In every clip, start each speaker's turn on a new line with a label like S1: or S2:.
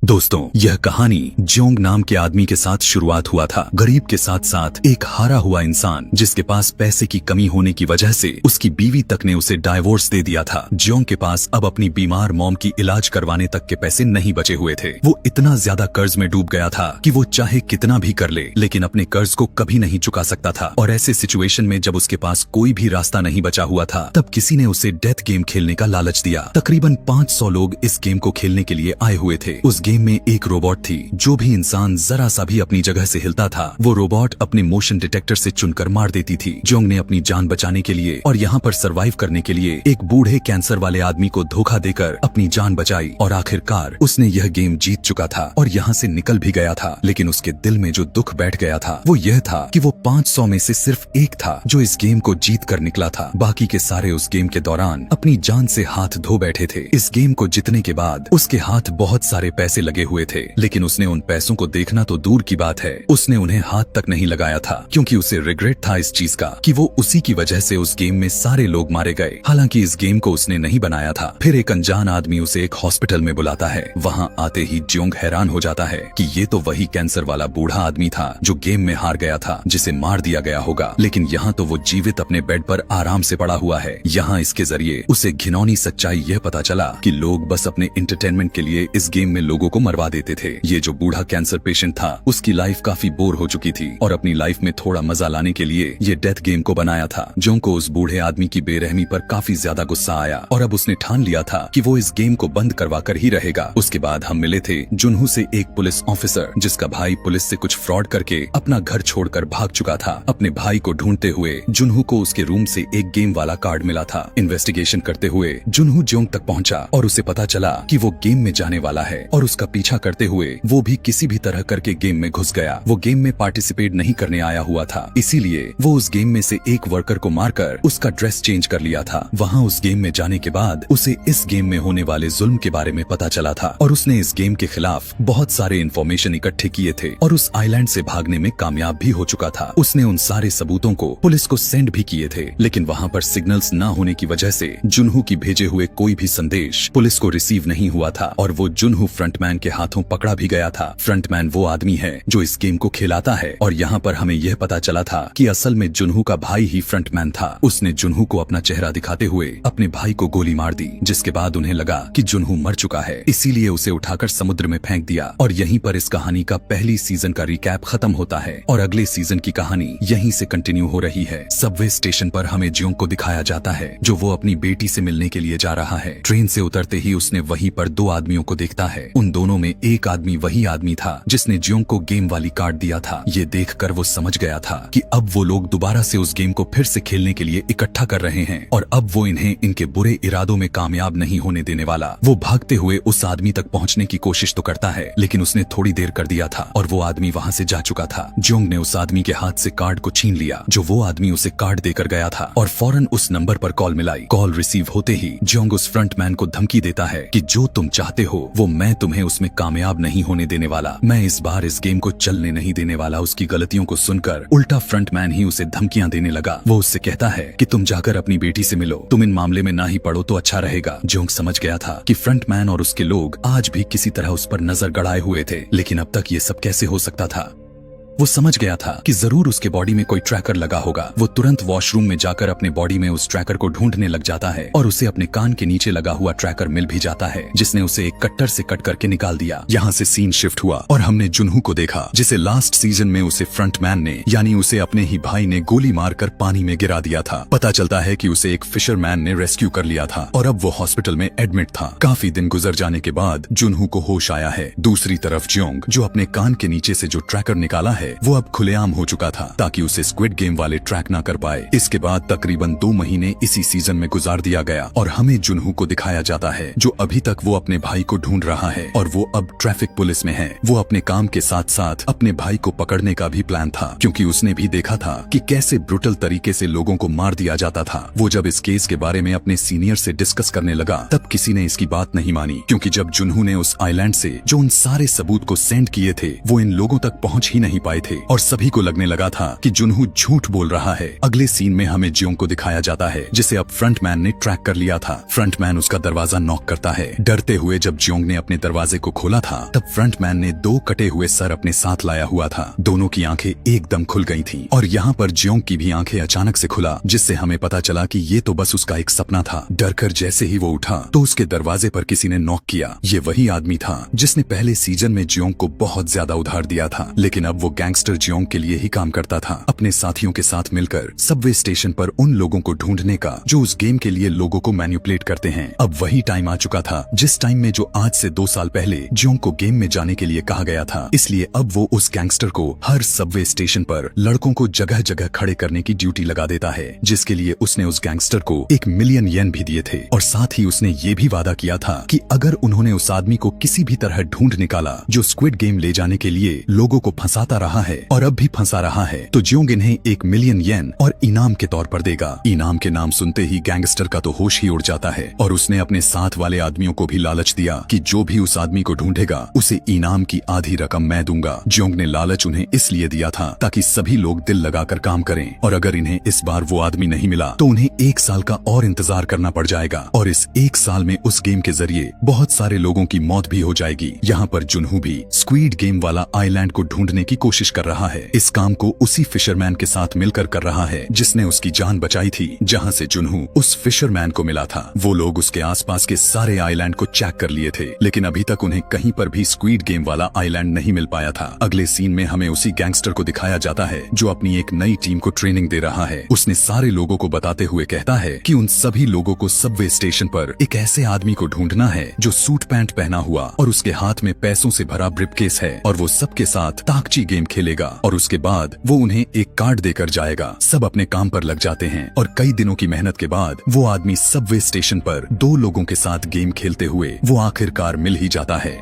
S1: दोस्तों, यह कहानी जोंग नाम के आदमी के साथ शुरुआत हुआ था। गरीब के साथ साथ एक हारा हुआ इंसान जिसके पास पैसे की कमी होने की वजह से उसकी बीवी तक ने उसे डाइवोर्स दे दिया था। जोंग के पास अब अपनी बीमार मॉम की इलाज करवाने तक के पैसे नहीं बचे हुए थे। वो इतना ज्यादा कर्ज में डूब गया था कि वो चाहे कितना भी कर ले लेकिन अपने कर्ज को कभी नहीं चुका सकता था। और ऐसे सिचुएशन में जब उसके पास कोई भी रास्ता नहीं बचा हुआ था तब किसी ने उसे डेथ गेम खेलने का लालच दिया। तकरीबन 500 लोग इस गेम को खेलने के लिए आए हुए थे। उस गेम में एक रोबोट थी। जो भी इंसान जरा सा भी अपनी जगह से हिलता था वो रोबोट अपने मोशन डिटेक्टर से चुनकर मार देती थी। जोंग ने अपनी जान बचाने के लिए और यहाँ पर सरवाइव करने के लिए एक बूढ़े कैंसर वाले आदमी को धोखा देकर अपनी जान बचाई और आखिरकार उसने यह गेम जीत चुका था और यहाँ से निकल भी गया था। लेकिन उसके दिल में जो दुख बैठ गया था वो यह था कि वो 500 में से सिर्फ एक था जो इस गेम को जीत कर निकला था। बाकी के सारे उस गेम के दौरान अपनी जान से हाथ धो बैठे थे। इस गेम को जीतने के बाद उसके हाथ बहुत सारे पैसे लगे हुए थे लेकिन उसने उन पैसों को देखना तो दूर की बात है, उसने उन्हें हाथ तक नहीं लगाया था क्योंकि उसे रिग्रेट था इस चीज का कि वो उसी की वजह से उस गेम में सारे लोग मारे गए। हालांकि इस गेम को उसने नहीं बनाया था। फिर एक अनजान आदमी उसे एक हॉस्पिटल में बुलाता है। वहाँ आते ही जोंग हैरान हो जाता है कि ये तो वही कैंसर वाला बूढ़ा आदमी था जो गेम में हार गया था, जिसे मार दिया गया होगा। लेकिन यहाँ तो वो जीवित अपने बेड पर आराम से पड़ा हुआ है। यहाँ इसके जरिए उसे घिनौनी सच्चाई यह पता चला कि लोग बस अपने एंटरटेनमेंट के लिए इस गेम में लोगों को मरवा देते थे। ये जो बूढ़ा कैंसर पेशेंट था उसकी लाइफ काफी बोर हो चुकी थी और अपनी लाइफ में थोड़ा मजा लाने के लिए ये डेथ गेम को बनाया था। जोंग को उस बूढ़े आदमी की बेरहमी पर काफी ज्यादा गुस्सा आया और अब उसने ठान लिया था कि वो इस गेम को बंद करवा कर ही रहेगा। उसके बाद हम मिले थे जुनहू से एक पुलिस ऑफिसर जिसका भाई पुलिस से कुछ फ्रॉड करके अपना घर छोड़कर भाग चुका था। अपने भाई को ढूंढते हुए जुनहू को उसके रूम से एक गेम वाला कार्ड मिला था। इन्वेस्टिगेशन करते हुए जुनहू जोंग तक पहुंचा और उसे पता चला कि वो गेम में जाने वाला है और उसका पीछा करते हुए वो भी किसी भी तरह करके गेम में घुस गया। वो गेम में पार्टिसिपेट नहीं करने आया हुआ था, इसीलिए वो उस गेम में से एक वर्कर को मारकर उसका ड्रेस चेंज कर लिया था। वहाँ उस गेम में जाने के बाद उसे इस गेम में होने वाले जुल्म के बारे में पता चला था और उसने इस गेम के खिलाफ बहुत सारे इन्फॉर्मेशन इकट्ठे किए थे और उस आइलैंड से भागने में कामयाब भी हो चुका था। उसने उन सारे सबूतों को पुलिस को सेंड भी किए थे लेकिन वहाँ पर सिग्नल्स न होने की वजह से जुनहू की भेजे हुए कोई भी संदेश पुलिस को रिसीव नहीं हुआ था और वो जुनहू फ्रंटमैन के हाथों पकड़ा भी गया था। फ्रंटमैन वो आदमी है जो इस गेम को खिलाता है और यहाँ पर हमें यह पता चला था कि असल में जुनहू का भाई ही फ्रंटमैन था। उसने जुनहू को अपना चेहरा दिखाते हुए अपने भाई को गोली मार दी, जिसके बाद उन्हें लगा कि जुनहू मर चुका है, इसीलिए उसे उठाकर समुद्र में फेंक दिया। और यहीं पर इस कहानी का पहली सीजन का रिकैप खत्म होता है और अगले सीजन की कहानी यहीं से कंटिन्यू हो रही है। सबवे स्टेशन पर हमें जोंग को दिखाया जाता है जो वो अपनी बेटी से मिलने के लिए जा रहा है। ट्रेन से उतरते ही उसने वहीं पर दो आदमियों को देखता है। उन दोनों में एक आदमी वही आदमी था जिसने जोंग को गेम वाली कार्ड दिया था। ये देखकर वो समझ गया था कि अब वो लोग दोबारा से उस गेम को फिर से खेलने के लिए इकट्ठा कर रहे हैं और अब वो इन्हें इनके बुरे इरादों में कामयाब नहीं होने देने वाला। वो भागते हुए उस आदमी तक पहुंचने की कोशिश तो करता है लेकिन उसने थोड़ी देर कर दिया था और वो आदमी वहां से जा चुका था। जोंग ने उस आदमी के हाथ से कार्ड को छीन लिया जो वो आदमी उसे कार्ड देकर गया था और फौरन उस नंबर पर कॉल मिलाई। कॉल रिसीव होते ही जोंग उस फ्रंटमैन को धमकी देता है कि जो तुम चाहते हो वो मैं तुम्हें उसमें कामयाब नहीं होने देने वाला। मैं इस बार इस गेम को चलने नहीं देने वाला। उसकी गलतियों को सुनकर उल्टा फ्रंटमैन ही उसे धमकियां देने लगा। वो उससे कहता है कि तुम जाकर अपनी बेटी से मिलो, तुम इन मामले में ना ही पड़ो तो अच्छा रहेगा। जोंग समझ गया था कि फ्रंटमैन और उसके लोग आज भी किसी तरह उस पर नजर गड़ाए हुए थे लेकिन अब तक ये सब कैसे हो सकता था। वो समझ गया था कि जरूर उसके बॉडी में कोई ट्रैकर लगा होगा। वो तुरंत वॉशरूम में जाकर अपने बॉडी में उस ट्रैकर को ढूंढने लग जाता है और उसे अपने कान के नीचे लगा हुआ ट्रैकर मिल भी जाता है जिसने उसे एक कट्टर से कट करके निकाल दिया। यहाँ से सीन शिफ्ट हुआ और हमने जुनहू को देखा जिसे लास्ट सीजन में उसे फ्रंटमैन ने यानी उसे अपने ही भाई ने गोली मारकर पानी में गिरा दिया था। पता चलता है कि उसे एक फिशरमैन ने रेस्क्यू कर लिया था और अब वो हॉस्पिटल में एडमिट था। काफी दिन गुजर जाने के बाद जुनहू को होश आया है। दूसरी तरफ जोंग जो अपने कान के नीचे से जो ट्रैकर निकाला है वो अब खुलेआम हो चुका था ताकि उसे स्क्विड गेम वाले ट्रैक ना कर पाए। इसके बाद तकरीबन 2 महीने इसी सीजन में गुजार दिया गया और हमें जुनहू को दिखाया जाता है जो अभी तक वो अपने भाई को ढूंढ रहा है और वो अब ट्रैफिक पुलिस में है। वो अपने काम के साथ साथ अपने भाई को पकड़ने का भी प्लान था क्योंकि उसने भी देखा था कि कैसे ब्रुटल तरीके से लोगों को मार दिया जाता था। वो जब इस केस के बारे में अपने सीनियर से डिस्कस करने लगा तब किसी ने इसकी बात नहीं मानी क्योंकि जब जुनहू ने उस आइलैंड से जो उन सारे सबूत को सेंड किए थे वो इन लोगों तक पहुंच ही नहीं पाए आए थे और सभी को लगने लगा था कि जुनहू झूठ बोल रहा है। अगले सीन में हमें जियोंग को दिखाया जाता है जिसे अब फ्रंटमैन ने ट्रैक कर लिया था। फ्रंटमैन उसका दरवाजा नॉक करता है। डरते हुए जब जियोंग ने अपने दरवाजे को खोला था तब फ्रंटमैन ने 2 कटे हुए सर अपने साथ लाया हुआ था। दोनों की आंखें एकदम खुल गई थीं और यहाँ पर जियोंग की भी आंखें अचानक से खुला, जिससे हमें पता चला कि ये तो बस उसका एक सपना था। डरकर जैसे ही वो उठा तो उसके दरवाजे पर किसी ने नॉक किया। ये वही आदमी था जिसने पहले सीजन में जियोंग को बहुत ज्यादा उधार दिया था, लेकिन अब वो गैंगस्टर जियोंग के लिए ही काम करता था। अपने साथियों के साथ मिलकर सबवे स्टेशन पर उन लोगों को ढूंढने का जो उस गेम के लिए लोगों को मैनिपुलेट करते हैं। अब वही टाइम आ चुका था जिस टाइम में जो आज से 2 साल पहले जियोंग को गेम में जाने के लिए कहा गया था। इसलिए अब वो उस गैंगस्टर को हर सबवे स्टेशन पर लड़कों को जगह जगह खड़े करने की ड्यूटी लगा देता है, जिसके लिए उसने उस गैंगस्टर को 1 मिलियन येन भी दिए थे और साथ ही उसने ये भी वादा किया था कि अगर उन्होंने उस आदमी को किसी भी तरह ढूंढ निकाला जो स्क्विड गेम ले जाने के लिए लोगों को फंसाता रहा है और अब भी फंसा रहा है, तो जियोंग इन्हें 1 मिलियन येन और इनाम के तौर पर देगा। इनाम के नाम सुनते ही गैंगस्टर का तो होश ही उड़ जाता है और उसने अपने साथ वाले आदमियों को भी लालच दिया कि जो भी उस आदमी को ढूंढेगा उसे इनाम की आधी रकम मैं दूंगा। जियोंग ने लालच उन्हें इसलिए दिया था ताकि सभी लोग दिल लगाकर काम करें और अगर इन्हें इस बार वो आदमी नहीं मिला तो उन्हें 1 साल का और इंतजार करना पड़ जाएगा और इस 1 साल में उस गेम के जरिए बहुत सारे लोगों की मौत भी हो जाएगी। यहाँ पर जुनहू भी स्क्विड गेम वाला आइलैंड को ढूंढने की कोशिश कर रहा है। इस काम को उसी फिशरमैन के साथ मिलकर कर रहा है जिसने उसकी जान बचाई थी, जहाँ से जुनहू उस फिशरमैन को मिला था। वो लोग उसके आसपास के सारे आइलैंड को चेक कर लिए थे, लेकिन अभी तक उन्हें कहीं पर भी स्क्विड गेम वाला आइलैंड नहीं मिल पाया था। अगले सीन में हमें उसी गैंगस्टर को दिखाया जाता है जो अपनी एक नई टीम को ट्रेनिंग दे रहा है। उसने सारे लोगों को बताते हुए कहता है कि उन सभी लोगों को सबवे स्टेशन पर एक ऐसे आदमी को ढूंढना है जो सूट पैंट पहना हुआ और उसके हाथ में पैसों से भरा ब्रीफकेस है और वो सबके साथ ताकची गेम खेलेगा और उसके बाद वो उन्हें एक कार्ड देकर जाएगा। सब अपने काम पर लग जाते हैं और कई दिनों की मेहनत के बाद वो आदमी सबवे स्टेशन पर 2 लोगों के साथ गेम खेलते हुए वो आखिरकार मिल ही जाता है।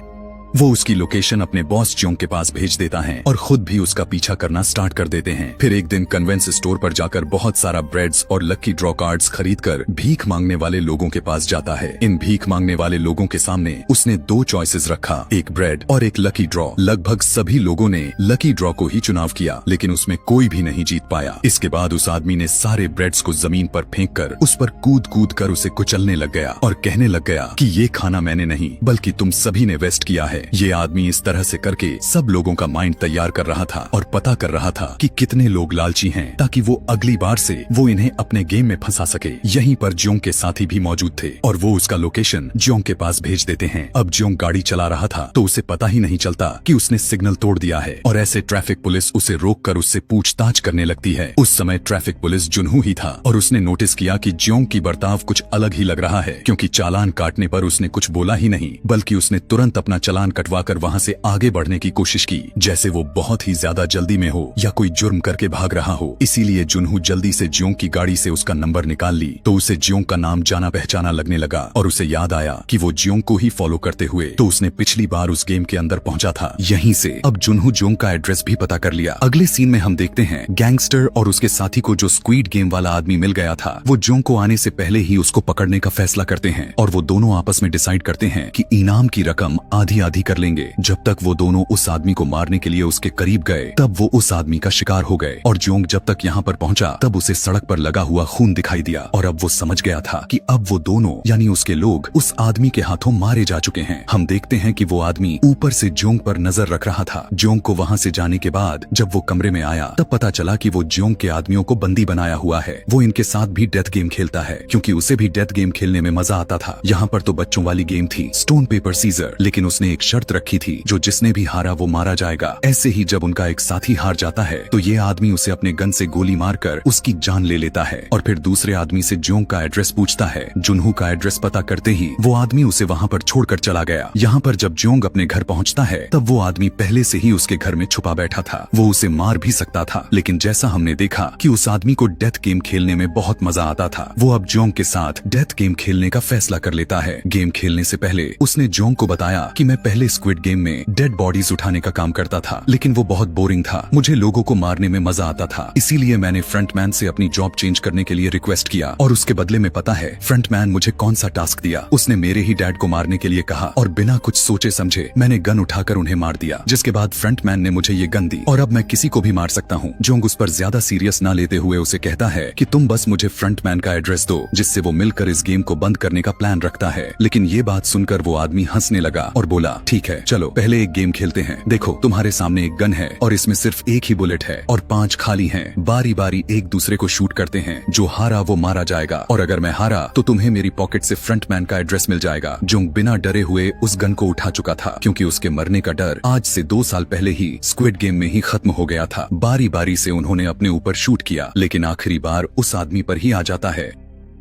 S1: वो उसकी लोकेशन अपने बॉस जियोंग के पास भेज देता है और खुद भी उसका पीछा करना स्टार्ट कर देते हैं। फिर एक दिन कन्वेंस स्टोर पर जाकर बहुत सारा ब्रेड्स और लकी ड्रॉ कार्ड्स खरीदकर भीख मांगने वाले लोगों के पास जाता है। इन भीख मांगने वाले लोगों के सामने उसने 2 चॉइसेस रखा, एक ब्रेड और एक लकी ड्रॉ। लगभग सभी लोगों ने लकी ड्रॉ को ही चुनाव किया, लेकिन उसमें कोई भी नहीं जीत पाया। इसके बाद उस आदमी ने सारे ब्रेड्स को जमीन पर फेंक कर उस पर कूद कूद कर उसे कुचलने लग गया और कहने लग गया कि ये खाना मैंने नहीं बल्कि तुम सभी ने वेस्ट किया है। ये आदमी इस तरह से करके सब लोगों का माइंड तैयार कर रहा था और पता कर रहा था कि कितने लोग लालची हैं ताकि वो अगली बार से वो इन्हें अपने गेम में फंसा सके। यहीं पर जियोंग के साथी भी मौजूद थे और वो उसका लोकेशन जियोंग के पास भेज देते हैं। अब जियोंग गाड़ी चला रहा था तो उसे पता ही नहीं चलता कि उसने सिग्नल तोड़ दिया है और ऐसे ट्रैफिक पुलिस उसे रोक कर उससे पूछताछ करने लगती है। उस समय ट्रैफिक पुलिस जुनहू ही था और उसने नोटिस किया कि जियोंग की बर्ताव कुछ अलग ही लग रहा है, क्योंकि चालान काटने पर उसने कुछ बोला ही नहीं बल्कि उसने तुरंत अपना चालान कटवाकर वहाँ से आगे बढ़ने की कोशिश की, जैसे वो बहुत ही ज्यादा जल्दी में हो या कोई जुर्म करके भाग रहा हो। इसीलिए जुनहू जल्दी से जियोंग की गाड़ी से उसका नंबर निकाल ली तो उसे जियोंग का नाम जाना पहचाना लगने लगा और उसे याद आया कि वो जियोंग को ही फॉलो करते हुए तो उसने पिछली बार उस गेम के अंदर पहुंचा था। यहीं से अब जुनहू जियोंग का एड्रेस भी पता कर लिया। अगले सीन में हम देखते हैं गैंगस्टर और उसके साथी को जो स्क्विड गेम वाला आदमी मिल गया था वो जियोंग को आने से पहले ही उसको पकड़ने का फैसला करते हैं और वो दोनों आपस में डिसाइड करते हैं कि इनाम की रकम आधी आधी कर लेंगे। जब तक वो दोनों उस आदमी को मारने के लिए उसके करीब गए तब वो उस आदमी का शिकार हो गए और जियोंग जब तक यहाँ पर पहुंचा तब उसे सड़क पर लगा हुआ खून दिखाई दिया और अब वो समझ गया था कि अब वो दोनों यानी उसके लोग उस आदमी के हाथों मारे जा चुके हैं। हम देखते हैं कि वो आदमी ऊपर से जियोंग पर नजर रख रहा था। जियोंग को वहाँ से जाने के बाद जब वो कमरे में आया तब पता चला कि वो जियोंग के आदमियों को बंदी बनाया हुआ है। वो इनके साथ भी डेथ गेम खेलता है क्योंकि उसे भी डेथ गेम खेलने में मजा आता था। यहाँ पर तो बच्चों वाली गेम थी स्टोन पेपर सीजर, लेकिन उसने एक शर्त रखी थी जो जिसने भी हारा वो मारा जाएगा। ऐसे ही जब उनका एक साथी हार जाता है तो ये आदमी उसे अपने गन से गोली मारकर उसकी जान ले लेता है और फिर दूसरे आदमी से जियोंग का एड्रेस पूछता है। जुनहू का एड्रेस पता करते ही वो आदमी उसे वहाँ पर छोड़कर चला गया। यहाँ पर जब जियोंग अपने घर पहुँचता है तब वो आदमी पहले से ही उसके घर में छुपा बैठा था। वो उसे मार भी सकता था, लेकिन जैसा हमने देखा कि उस आदमी को डेथ गेम खेलने में बहुत मजा आता था, वो अब जियोंग के साथ डेथ गेम खेलने का फैसला कर लेता है। गेम खेलने से पहले उसने जियोंग को बताया कि मैं पहले स्क्विड गेम में डेड बॉडीज उठाने का काम करता था, लेकिन वो बहुत बोरिंग था। मुझे लोगों को मारने में मजा आता था, इसीलिए मैंने फ्रंटमैन से अपनी जॉब चेंज करने के लिए रिक्वेस्ट किया और उसके बदले में पता है फ्रंटमैन मुझे कौन सा टास्क दिया? उसने मेरे ही डैड को मारने के लिए कहा और बिना कुछ सोचे समझे मैंने गन उठाकर उन्हें मार दिया, जिसके बाद फ्रंटमैन ने मुझे ये गन दी और अब मैं किसी को भी मार सकता हूँ। जोंग उस पर ज्यादा सीरियस ना लेते हुए उसे कहता है कि तुम बस मुझे फ्रंटमैन का एड्रेस दो, जिससे वो मिलकर इस गेम को बंद करने का प्लान रखता है। लेकिन ये बात सुनकर वो आदमी हंसने लगा और बोला, ठीक है चलो पहले एक गेम खेलते हैं। देखो तुम्हारे सामने एक गन है और इसमें सिर्फ एक ही बुलेट है और 5 खाली हैं। बारी बारी एक दूसरे को शूट करते हैं, जो हारा वो मारा जाएगा और अगर मैं हारा तो तुम्हें मेरी पॉकेट से फ्रंटमैन का एड्रेस मिल जाएगा। जोंग बिना डरे हुए उस गन को उठा चुका था, क्योंकि उसके मरने का डर आज से 2 साल पहले ही स्क्विड गेम में ही खत्म हो गया था। बारी बारी से उन्होंने अपने ऊपर शूट किया, लेकिन आखिरी बार उस आदमी पर ही आ जाता है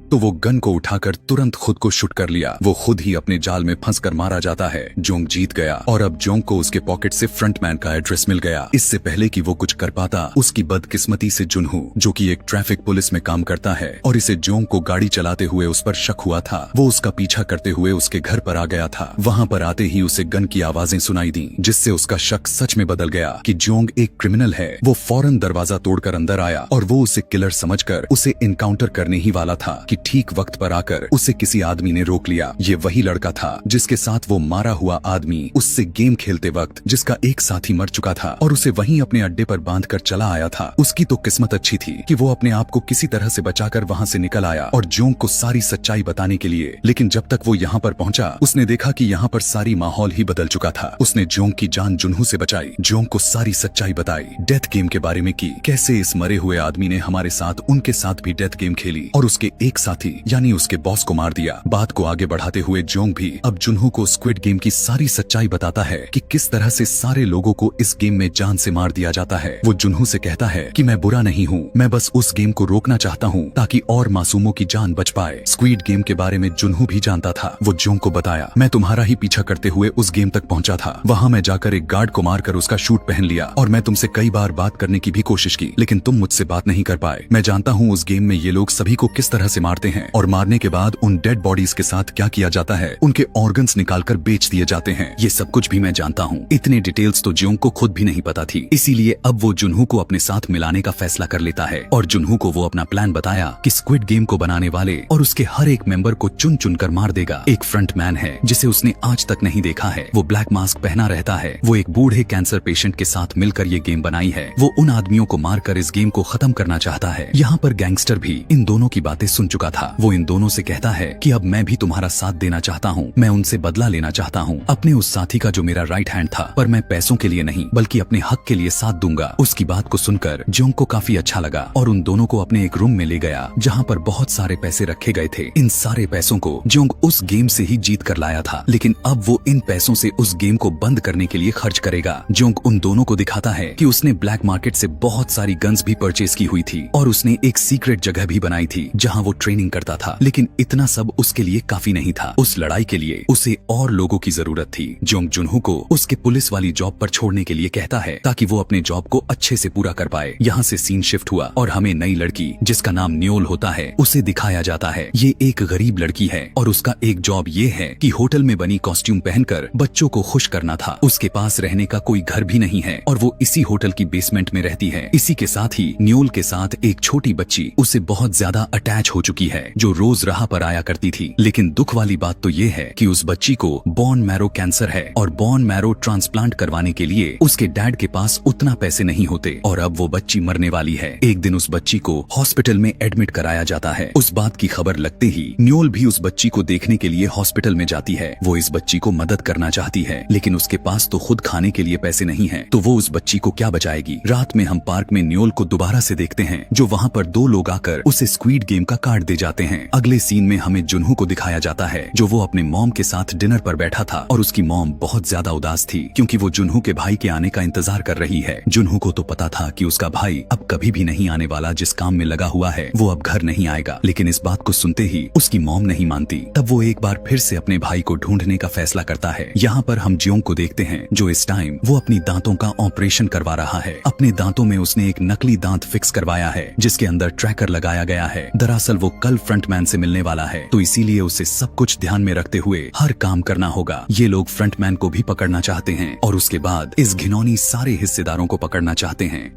S1: तो वो गन को उठाकर तुरंत खुद को शूट कर लिया। वो खुद ही अपने जाल में फंसकर मारा जाता है। जोंग जीत गया और अब जोंग को उसके पॉकेट से फ्रंटमैन का एड्रेस मिल गया। इससे पहले कि वो कुछ कर पाता, उसकी बदकिस्मती से जुनहू, जो कि एक ट्रैफिक पुलिस में काम करता है और इसे जोंग को गाड़ी चलाते हुए उस पर शक हुआ था, वो उसका पीछा करते हुए उसके घर पर आ गया था। वहाँ पर आते ही उसे गन की आवाजें सुनाई दी, जिससे उसका शक सच में बदल गया कि जोंग एक क्रिमिनल है। वो फौरन दरवाजा तोड़कर अंदर आया और वो उसे किलर समझकर उसे इनकाउंटर करने ही वाला था कि ठीक वक्त पर आकर उसे किसी आदमी ने रोक लिया। ये वही लड़का था जिसके साथ वो मारा हुआ आदमी उससे गेम खेलते वक्त जिसका एक साथी मर चुका था और उसे वहीं अपने अड्डे पर बांधकर चला आया था। उसकी तो किस्मत अच्छी थी कि वो अपने आप को किसी तरह से बचाकर वहां से निकल आया और जोंग को सारी सच्चाई बताने के लिए। लेकिन जब तक वो यहाँ पर पहुंचा, उसने देखा कि यहाँ पर सारी माहौल ही बदल चुका था। उसने जोंग की जान जुनहू से बचाई, जोंग को सारी सच्चाई बताई, डेथ गेम के बारे में की, कैसे इस मरे हुए आदमी ने हमारे साथ उनके साथ भी डेथ गेम खेली और उसके एक साथी यानी उसके बॉस को मार दिया। बात को आगे बढ़ाते हुए जोंग भी अब जुनहू को स्क्विड गेम की सारी सच्चाई बताता है कि किस तरह से सारे लोगों को इस गेम में जान से मार दिया जाता है। वो जुनहू से कहता है कि मैं बुरा नहीं हूँ, मैं बस उस गेम को रोकना चाहता हूँ ताकि और मासूमों की जान बच पाए। स्क्विड गेम के बारे में जुनहू भी जानता था। वो जोंग को बताया, मैं तुम्हारा ही पीछा करते हुए उस गेम तक पहुंचा था। वहाँ मैं जाकर एक गार्ड को मारकर उसका शूट पहन लिया और मैं तुमसे कई बार बात करने की भी कोशिश की, लेकिन तुम मुझसे बात नहीं कर पाए। मैं जानता हूँ उस गेम में ये लोग सभी को किस तरह से मारते हैं और मारने के बाद उन डेड बॉडीज के साथ क्या किया जाता है, उनके ऑर्गन्स निकालकर बेच दिए जाते हैं। ये सब कुछ भी मैं जानता हूँ। इतने डिटेल्स तो जोंग को खुद भी नहीं पता थी, इसीलिए अब वो जुनहू को अपने साथ मिलाने का फैसला कर लेता है और जुनहू को वो अपना प्लान बताया कि स्क्विड गेम को बनाने वाले और उसके हर एक मेंबर को चुन चुन कर मार देगा। एक फ्रंटमैन है जिसे उसने आज तक नहीं देखा है, वो ब्लैक मास्क पहना रहता है। वो एक बूढ़े कैंसर पेशेंट के साथ मिलकर ये गेम बनाई है। वो उन आदमियों को मारकर इस गेम को खत्म करना चाहता है। यहाँ पर गैंगस्टर भी इन दोनों की बातें सुन चुका था। वो इन दोनों से कहता है कि अब मैं भी तुम्हारा साथ देना चाहता हूँ, मैं उनसे बदला लेना चाहता हूँ अपने उस साथी का जो मेरा राइट हैंड था, पर मैं पैसों के लिए नहीं बल्कि अपने हक के लिए साथ दूंगा। उसकी बात को सुनकर जोंग को काफी अच्छा लगा और उन दोनों को अपने एक रूम में ले गया जहाँ पर बहुत सारे पैसे रखे गए थे। इन सारे पैसों को जोंग उस गेम से ही जीत कर लाया था, लेकिन अब वो इन पैसों से उस गेम को बंद करने के लिए खर्च करेगा। जोंग उन दोनों को दिखाता है कि उसने ब्लैक मार्केट से बहुत सारी गन्स भी परचेज की हुई थी और उसने एक सीक्रेट जगह भी बनाई थी जहाँ वो ट्रेनिंग करता था। लेकिन इतना सब उसके लिए काफी नहीं था। उस लड़ाई के लिए उसे और लोगों की जरूरत थी। जोंग जुनहू को उसके पुलिस वाली जॉब पर छोड़ने के लिए कहता है ताकि वो अपने जॉब को अच्छे से पूरा कर पाए। यहाँ से सीन शिफ्ट हुआ और हमें नई लड़की जिसका नाम न्योल होता है उसे दिखाया जाता है। ये एक गरीब लड़की है और उसका एक जॉब ये है कि होटल में बनी कॉस्ट्यूम पहनकर बच्चों को खुश करना था। उसके पास रहने का कोई घर भी नहीं है और वो इसी होटल की बेसमेंट में रहती है। इसी के साथ ही न्योल के साथ एक छोटी बच्ची उसे बहुत ज्यादा अटैच हो चुकी है, जो रोज राह पर आया करती थी। लेकिन दुख वाली बात तो ये है कि उस बच्ची को बोन मैरो कैंसर है और बोन मैरो ट्रांसप्लांट करवाने के लिए उसके डैड के पास उतना पैसे नहीं होते और अब वो बच्ची मरने वाली है। एक दिन उस बच्ची को हॉस्पिटल में एडमिट कराया जाता है। उस बात की खबर लगते ही न्योल भी उस बच्ची को देखने के लिए हॉस्पिटल में जाती है। वो इस बच्ची को मदद करना चाहती है, लेकिन उसके पास तो खुद खाने के लिए पैसे नहीं है, तो वो उस बच्ची को क्या बचाएगी। रात में हम पार्क में न्योल को दोबारा से देखते हैं, जो वहाँ पर 2 लोग आकर उसे स्क्विड गेम का कार्ड दे जाते हैं। अगले सीन में हमें जुनहू को दिखाया जाता है, जो वो अपने मॉम के साथ डिनर पर बैठा था और उसकी मॉम बहुत ज्यादा उदास थी क्योंकि वो जुनहू के भाई के आने का इंतजार कर रही है। जुनहू को तो पता था कि उसका भाई अब कभी भी नहीं आने वाला, जिस काम में लगा हुआ है वो अब घर नहीं आएगा, लेकिन इस बात को सुनते ही उसकी मॉम नहीं मानती। तब वो एक बार फिर से अपने भाई को ढूंढने का फैसला करता है। यहाँ पर हम जियोंग को देखते हैं, जो इस टाइम वो अपनी दांतों का ऑपरेशन करवा रहा है। अपने दांतों में उसने एक नकली दांत फिक्स करवाया है जिसके अंदर ट्रैकर लगाया गया है। दरअसल वो कल फ्रंटमैन से मिलने वाला है, तो इसीलिए उसे सब कुछ ध्यान में रखते हुए हर काम करना होगा। ये लोग फ्रंटमैन को भी पकड़ना चाहते हैं और उसके बाद इस घिनौनी सारे हिस्सेदारों को पकड़ना चाहते हैं।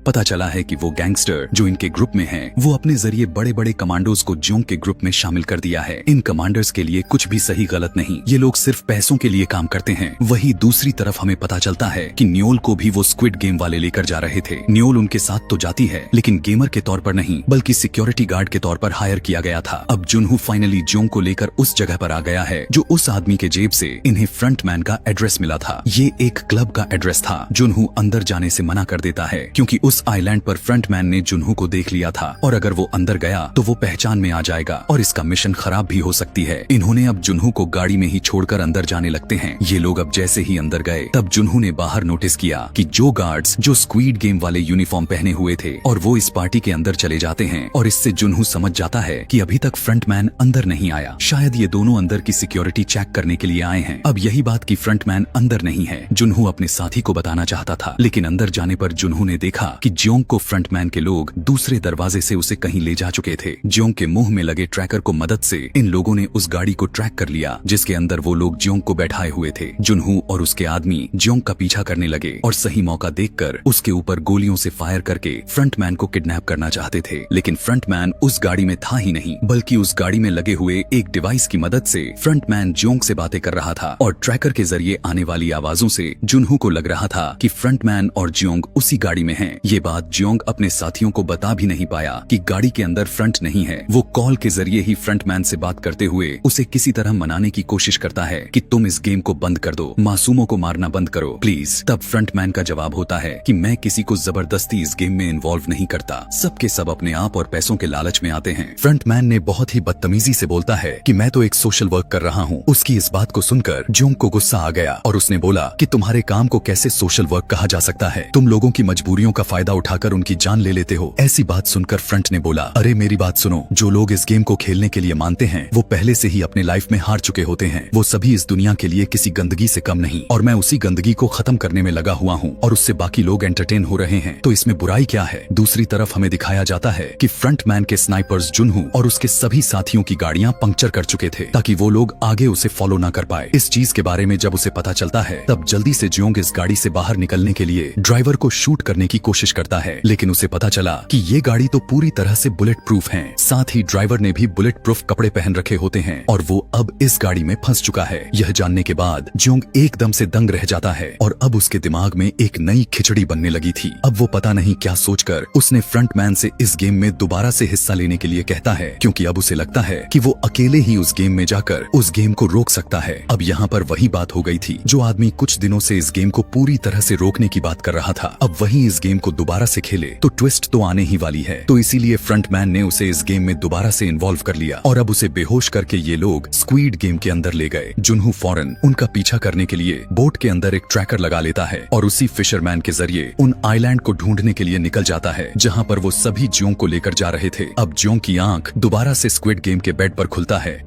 S1: पता चला है कि वो गैंगस्टर जो इनके ग्रुप में हैं, वो अपने जरिए बड़े बड़े कमांडोज को जोंग के ग्रुप में शामिल कर दिया है। इन कमांडर्स के लिए कुछ भी सही गलत नहीं, ये लोग सिर्फ पैसों के लिए काम करते हैं। वहीं दूसरी तरफ हमें पता चलता है कि न्योल को भी वो स्क्विड गेम वाले लेकर जा रहे थे। न्योल उनके साथ तो जाती है, लेकिन गेमर के तौर पर नहीं, बल्कि सिक्योरिटी गार्ड के तौर पर हायर किया गया था। अब जुनहू फाइनली जोंग को लेकर उस जगह पर आ गया है जो उस आदमी के जेब से इन्हें फ्रंटमैन का एड्रेस मिला था। ये एक क्लब का एड्रेस था। जुनहू अंदर जाने से मना कर देता है क्योंकि उस आइलैंड पर फ्रंटमैन ने जुनहू को देख लिया था और अगर वो अंदर गया तो वो पहचान में आ जाएगा और इसका मिशन खराब भी हो सकती है। इन्होंने अब जुनहू को गाड़ी में ही छोड़कर अंदर जाने लगते हैं। ये लोग अब जैसे ही अंदर गए तब जुनहू ने बाहर नोटिस किया कि जो गार्ड्स जो स्क्वीड गेम वाले यूनिफॉर्म पहने हुए थे और वो इस पार्टी के अंदर चले जाते हैं और इससे जुनहू समझ जाता है कि अभी तक फ्रंटमैन अंदर नहीं आया। शायद ये दोनों अंदर की सिक्योरिटी चेक करने के लिए आए हैं। अब यही बात कि फ्रंटमैन अंदर नहीं है जुनहू अपने साथी को बताना चाहता था, लेकिन अंदर जाने पर जुनहू ने देखा कि जोंग को फ्रंटमैन के लोग दूसरे दरवाजे से उसे कहीं ले जा चुके थे। जोंग के मुंह में लगे ट्रैकर को मदद से इन लोगों ने उस गाड़ी को ट्रैक कर लिया जिसके अंदर वो लोग जोंग को बैठाए हुए थे। जुनहू और उसके आदमी जोंग का पीछा करने लगे और सही मौका देखकर उसके ऊपर गोलियों से फायर करके फ्रंटमैन को किडनैप करना चाहते थे, लेकिन फ्रंटमैन उस गाड़ी में था ही नहीं, बल्कि उस गाड़ी में लगे हुए एक डिवाइस की मदद से फ्रंटमैन जोंग से बातें कर रहा था और ट्रैकर के जरिए आने वाली आवाजों से जुनहू को लग रहा था कि फ्रंटमैन और जोंग उसी गाड़ी में हैं। ये बात जोंग अपने साथियों को बता भी नहीं पाया कि गाड़ी के अंदर फ्रंट नहीं है। वो कॉल के जरिए ही फ्रंटमैन से बात करते हुए उसे किसी तरह मनाने की कोशिश करता है कि तुम इस गेम को बंद कर दो, मासूमों को मारना बंद करो प्लीज। तब फ्रंटमैन का जवाब होता है कि मैं किसी को जबरदस्ती इस गेम में इन्वॉल्व नहीं करता, सबके सब अपने आप और पैसों के लालच में आते हैं। फ्रंटमैन ने बहुत ही बदतमीजी से बोलता है कि मैं तो एक सोशल वर्क कर रहा हूँ। उसकी इस बात को सुनकर जोंग को गुस्सा आ गया और उसने बोला कि तुम्हारे काम को कैसे सोशल वर्क कहा जा सकता है, तुम लोगों की मजबूरियों का फायदा उठाकर उनकी जान ले लेते हो। ऐसी बात सुनकर फ्रंट ने बोला, अरे मेरी बात सुनो, जो लोग इस गेम को खेलने के लिए मानते हैं वो पहले से ही अपने लाइफ में हार चुके होते हैं। वो सभी इस दुनिया के लिए किसी गंदगी से कम नहीं और मैं उसी गंदगी को खत्म करने में लगा हुआ हूँ और उससे बाकी लोग एंटरटेन हो रहे हैं, तो इसमें बुराई क्या है। दूसरी तरफ हमें दिखाया जाता है कि फ्रंटमैन के स्नाइपर्स जुनहू और उसके सभी साथियों की गाड़ियां पंक्चर कर चुके थे ताकि वो लोग आगे उसे फॉलो न कर पाए। इस चीज के बारे में जब उसे पता चलता है तब जल्दी से जोंग इस गाड़ी से बाहर निकलने के लिए ड्राइवर को शूट करने की कोशिश करता है, लेकिन उसे पता चला कि ये गाड़ी तो पूरी तरह से बुलेट प्रूफ है। साथ ही ड्राइवर ने भी बुलेट प्रूफ कपड़े पहन रखे होते हैं और वो अब इस गाड़ी में फंस चुका है। यह जानने के बाद जोंग एकदम से दंग रह जाता है और अब उसके दिमाग में एक नई खिचड़ी बनने लगी थी। अब वो पता नहीं क्या सोचकर उसने फ्रंटमैन से इस गेम में दोबारा से हिस्सा लेने के लिए कहता है, क्योंकि अब उसे लगता है कि वो अकेले ही उस गेम में जाकर उस गेम को रोक सकता है। अब यहाँ पर वही बात हो गई थी जो आदमी कुछ दिनों से इस गेम को पूरी तरह से रोकने की बात कर रहा था। अब वही इस गेम को दोबारा से खेले तो ट्विस्ट तो आने ही वाली है, तो इसीलिए फ्रंटमैन ने उसे इस गेम में दोबारा से इन्वॉल्व कर लिया और अब उसे बेहोश करके ये लोग स्क्वीड गेम के अंदर ले गए। जुनहू फौरन उनका पीछा करने के लिए बोट के अंदर एक ट्रैकर लगा लेता है और उसी फिशरमैन के जरिए उन आइलैंड को ढूंढने के लिए निकल जाता है जहाँ पर वो सभी जोंग को लेकर जा रहे थे। अब जोंग की आंख दोबारा से स्क्विड गेम के बेड पर खुलता है